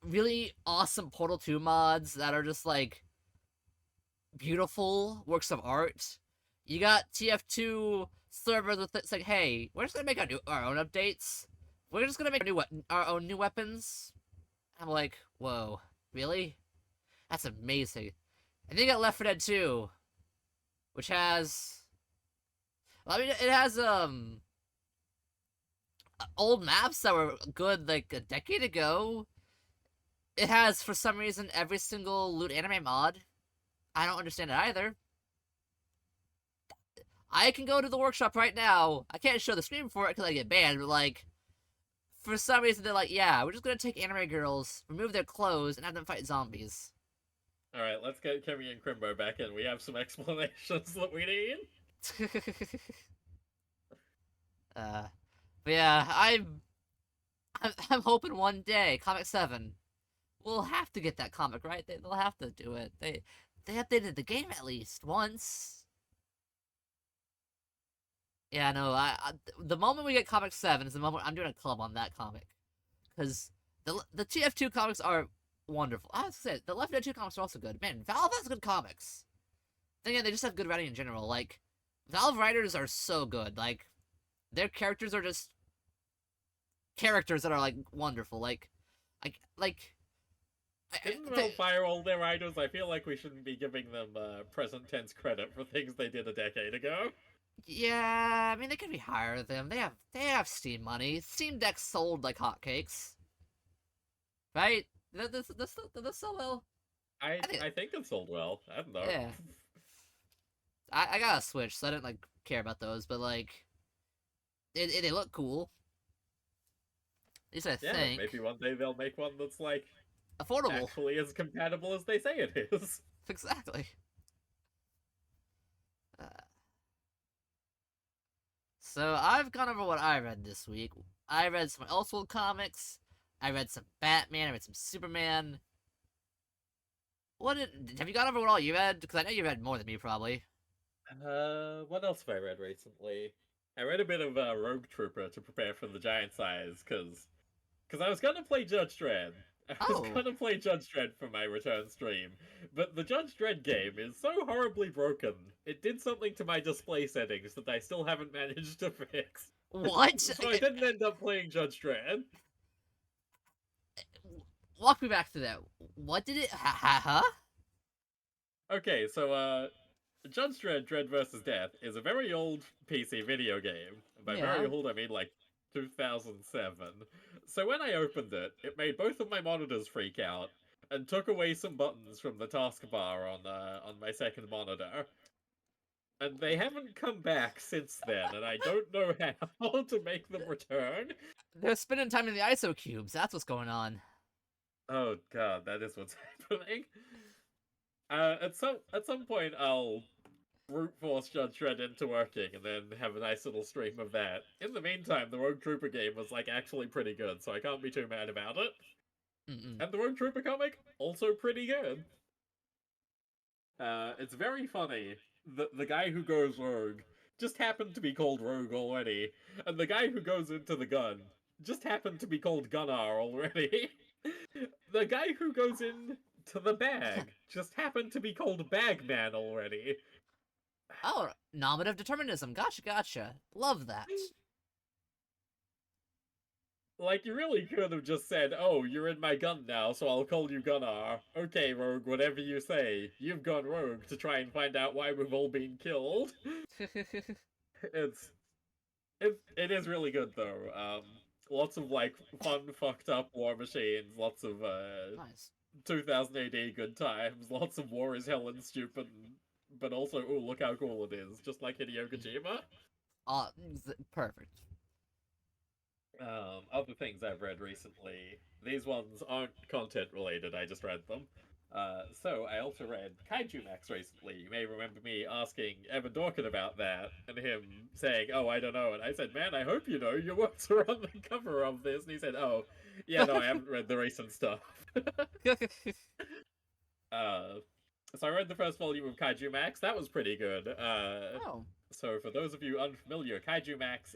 really awesome Portal 2 mods that are just like beautiful works of art. You got TF2 servers with it's like, hey, we're just gonna make our own updates. We're just gonna make our own new weapons. I'm like, whoa, really? That's amazing. And then you got Left 4 Dead 2, which has, well, I mean, it has old maps that were good like a decade ago. It has, for some reason, every single loot anime mod. I don't understand it either. I can go to the workshop right now. I can't show the screen for it because I get banned, but like for some reason they're like, yeah, we're just gonna take anime girls, remove their clothes, and have them fight zombies. All right, let's get Kimmy and Crimbo back in. We have some explanations that we need. But yeah, I'm hoping one day Comic 7 will have to get that comic, right? They'll have to do it. They updated the game at least once. Yeah, no, the moment we get Comic 7 is the moment I'm doing a club on that comic. Because the TF2 comics are wonderful. I have to say, the Left 4 Dead 2 comics are also good. Man, Valve has good comics. Then again, they just have good writing in general. Like, Valve writers are so good. Like, their characters are just characters that are, like, wonderful. Like, Didn't Valve fire all their writers? I feel like we shouldn't be giving them present tense credit for things they did a decade ago. yeah, I mean, they could be higher than them. They have Steam money. Steam Deck sold like hotcakes. Right? This so well. I think it sold well. I don't know. Yeah. I got a Switch, so I didn't like care about those, but like, they look cool. At least I think. Maybe one day they'll make one that's like Affordable. actually as compatible as they say it is. Exactly. So I've gone over what I read this week. I read some Elseworld comics. I read some Batman. I read some Superman. Have you gone over what all you read? Because I know you read more than me, probably. What else have I read recently? I read a bit of Rogue Trooper to prepare for the giant size, because I was gonna play Judge Dredd. I was gonna play Judge Dredd for my return stream, but the Judge Dredd game is so horribly broken. It did something to my display settings that I still haven't managed to fix. What? So I didn't end up playing Judge Dredd. Walk me back to that. What did it? Huh? Okay, so Judge Dredd: Dread vs. Death is a very old PC video game. By very old, I mean like 2007. So when I opened it, it made both of my monitors freak out and took away some buttons from the taskbar on my second monitor. And they haven't come back since then, and I don't know how to make them return. They're spending time in the ISO cubes. That's what's going on. Oh god, that is what's happening. At some point, I'll brute force Judge Dredd into working and then have a nice little stream of that. In the meantime, the Rogue Trooper game was like actually pretty good, so I can't be too mad about it. And the Rogue Trooper comic, also pretty good. It's very funny. The guy who goes rogue just happened to be called Rogue already, and the guy who goes into the gun just happened to be called Gunnar already. The guy who goes in to the bag just happened to be called Bagman already. Oh, nominative determinism. Gotcha. Love that. Like, you really could have just said, oh, you're in my gun now, so I'll call you Gunnar. Okay, Rogue, whatever you say. You've gone rogue to try and find out why we've all been killed. It is really good, though. Lots of, like, fun, fucked up war machines, lots of, Nice. 2000 AD good times, lots of war is hell and stupid, but also, ooh, look how cool it is, just like Hideo Kojima. Perfect. Other things I've read recently, these ones aren't content related, I just read them. So I also read Kaiju Max recently. You may remember me asking Evan Dorkin about that, and him saying, oh, I don't know, and I said, man, I hope you know, your works are on the cover of this, and he said, oh, yeah, no, I haven't read the recent stuff. So I read the first volume of Kaiju Max, that was pretty good. So for those of you unfamiliar, Kaiju Max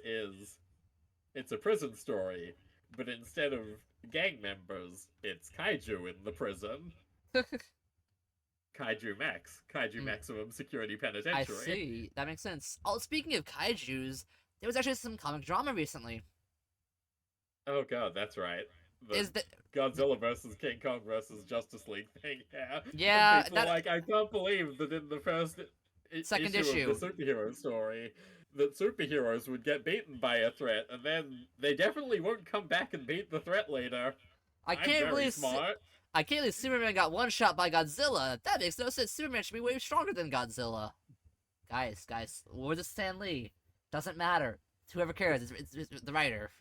it's a prison story, but instead of gang members, it's kaiju in the prison. Kaiju Max. Kaiju Maximum Security Penitentiary. I see. That makes sense. Oh, speaking of kaijus, there was actually some comic drama recently. Oh god, that's right. Godzilla versus King Kong versus Justice League thing, yeah. Yeah, people like, I can't believe that in the first second issue of the superhero story, that superheroes would get beaten by a threat, and then they definitely won't come back and beat the threat later. I can't believe Superman got one shot by Godzilla. That makes no sense. Superman should be way stronger than Godzilla. Guys, words of Stan Lee. Doesn't matter. Whoever cares, it's the writer.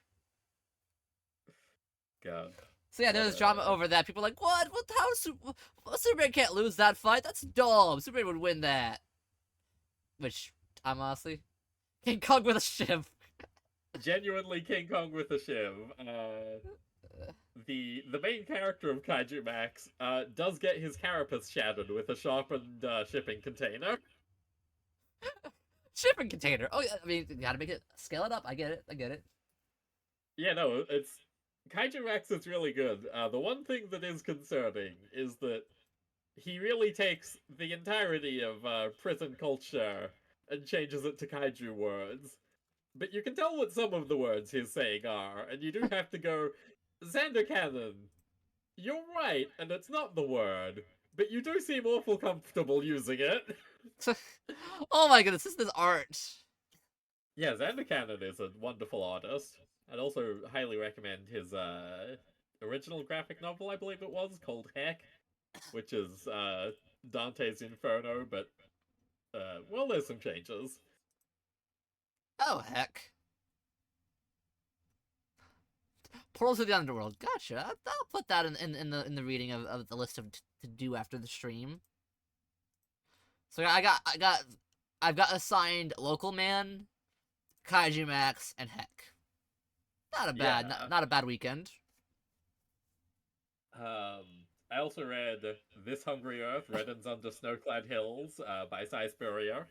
God. So yeah, What there's drama a- over that. People are like, what? Superman can't lose that fight. That's dumb. Superman would win that. Which, I'm honestly, King Kong with a shiv. Genuinely King Kong with a shiv. The main character of Kaiju Max does get his carapace shattered with a sharpened shipping container. Shipping container. Oh yeah, I mean, you gotta make it scale it up. I get it. I get it. Yeah, no, it's Kaiju Max is really good. The one thing that is concerning is that he really takes the entirety of prison culture and changes it to kaiju words. But you can tell what some of the words he's saying are, and you do have to go, Xander Cannon, you're right, and it's not the word, but you do seem awful comfortable using it. Oh my goodness, this is art. Yeah, Xander Cannon is a wonderful artist. I'd also highly recommend his original graphic novel, I believe it was, called Heck, which is Dante's Inferno, but well, there's some changes. Oh heck. Portals to the Underworld. Gotcha. I'll put that in the reading of the list of to do after the stream. So I've got assigned Local Man, Kaiju Max, and Heck. Not a bad Yeah. not a bad weekend. I also read This Hungry Earth, Reddens Under Snowclad Hills by Cy Spurrier.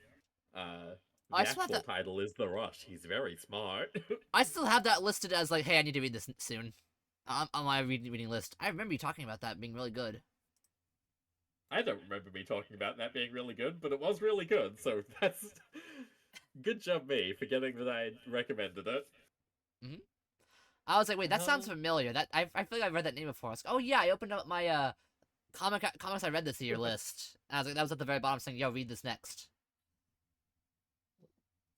Oh, I The still have actual that. title is The Rush. He's very smart. I still have that listed as like, hey, I need to read this soon. On my reading list. I remember you talking about that being really good. I don't remember me talking about that being really good, but it was really good, so that's good job me for getting that I recommended it. Hmm. I was like, wait, that sounds Uh, familiar. That I feel like I've read that name before. I was like, oh yeah, I opened up my comics I read this year list. And I was like, that was at the very bottom saying, yo, read this next.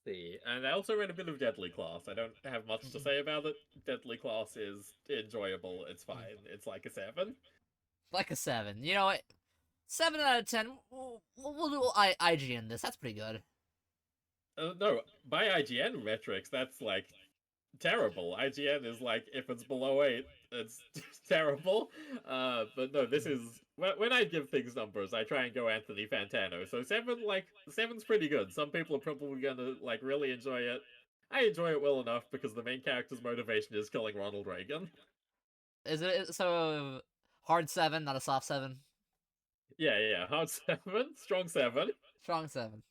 see, and I also read a bit of Deadly Class. I don't have much to say about it. Deadly Class is enjoyable. It's fine. It's like a 7. Like a 7. You know what? 7 out of 10. We'll do IGN this. That's pretty good. No, by IGN metrics, that's like terrible. IGN is like if it's below 8, it's terrible. But no, this is when I give things numbers, I try and go Anthony Fantano. So 7, like 7's pretty good. Some people are probably gonna like really enjoy it. I enjoy it well enough because the main character's motivation is killing Ronald Reagan. Is it so hard 7, not a soft 7? Yeah, hard 7, strong 7. Strong 7.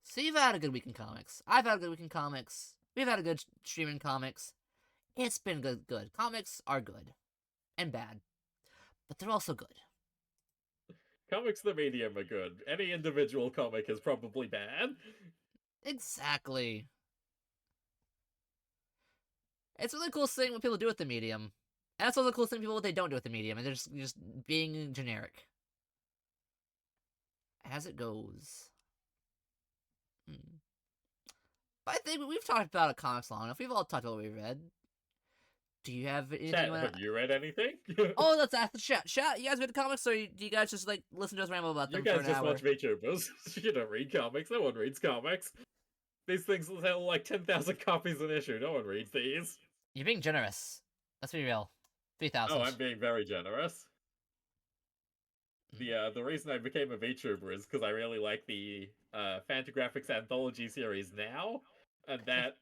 So you've had a good week in comics. I've had a good week in comics. We've had a good stream in comics. It's been good. Comics are good. And bad. But they're also good. Comics the medium are good. Any individual comic is probably bad. Exactly. It's really cool seeing what people do with the medium. And it's also cool seeing people what they don't do with the medium, and they're just being generic. As it goes. Hmm. But I think we've talked about comics long enough. We've all talked about what we read. Do you have anything Chat, you want have you read anything? Oh, let's ask the chat. Chat, you guys read the comics, or do you guys just like listen to us ramble about You them for guys an just hour? watch VTubers. You don't read comics. No one reads comics. These things sell like 10,000 copies an issue. No one reads these. You're being generous. Let's be real. Oh, 3,000. I'm being very generous. The reason I became a VTuber is because I really like the Fantagraphics anthology series now, and that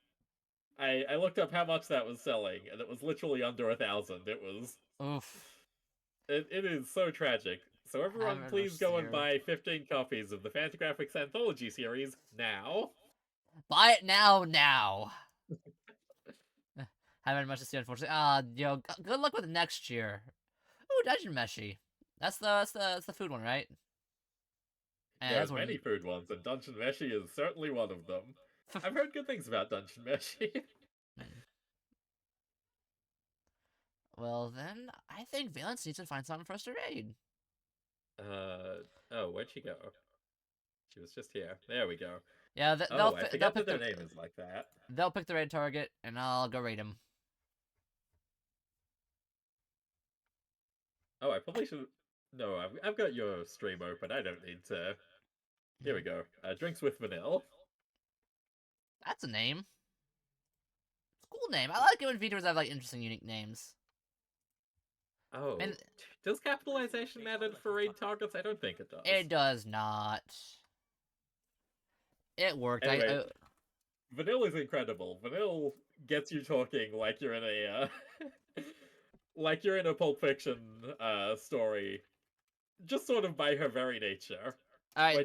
I looked up how much that was selling, and it was literally under 1,000. It was Oof. it is so tragic. So I everyone, haven't read please much go and here. buy 15 copies of the Fantagraphics anthology series now. Buy it now. Haven't read much this year, unfortunately. Yo, good luck with next year. Ooh, Dungeon Meshi. That's the food one, right? And that's There's one. many food ones, and Dungeon Meshi is certainly one of them. I've heard good things about Dungeon Meshi. Well, then I think Valence needs to find something for us to raid. Oh, where'd she go? She was just here. There we go. Yeah, Oh, I they'll forget pick that their the name is like that. they'll pick the raid target, and I'll go raid him. Oh, I probably should. No, I've got your stream open. I don't need to. Here we go. Drinks with vanilla. That's a name. Cool name. I like it when VTubers have like interesting, unique names. Oh, And does capitalization matter for raid targets? I don't think it does. it does not. It worked. Anyway, Vanille is incredible. Vanille gets you talking like you're in a like you're in a Pulp Fiction story, just sort of by her very nature. Alright,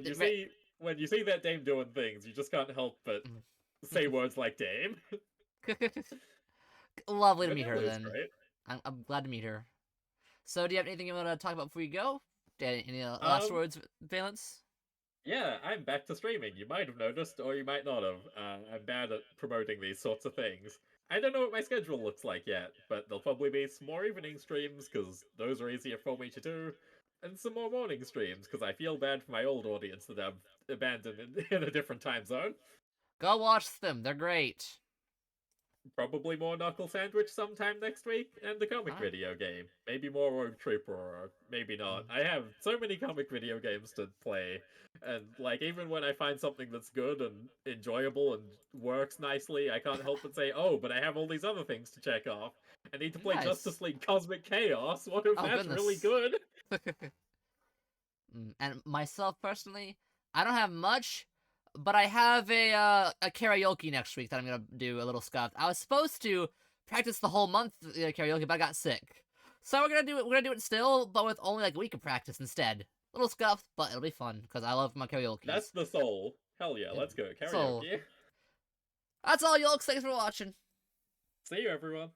When you see that dame doing things, you just can't help but say words like "dame." lovely to meet her Vanille is then. great. I'm glad to meet her. So, do you have anything you want to talk about before we go? Any last words, Valence? Yeah, I'm back to streaming. You might have noticed, or you might not have. I'm bad at promoting these sorts of things. I don't know what my schedule looks like yet, but there'll probably be some more evening streams, because those are easier for me to do, and some more morning streams, because I feel bad for my old audience that I've abandoned in a different time zone. Go watch them. They're great. Probably more Knuckle Sandwich sometime next week, and a comic video game. Maybe more Rogue Trooper, or maybe not. I have so many comic video games to play, and like even when I find something that's good and enjoyable and works nicely, I can't help but say, oh, but I have all these other things to check off. I need to play Nice. Justice League Cosmic Chaos. What if Oh, that's really goodness. good? And myself personally, I don't have much, but I have a karaoke next week that I'm gonna do a little scuffed. I was supposed to practice the whole month karaoke, but I got sick. So we're gonna do it. We're gonna do it still, but with only like a week of practice instead. A little scuffed, but it'll be fun because I love my karaoke. That's the soul. Hell yeah, let's go. Karaoke. That's all, y'all. Thanks for watching. See you, everyone.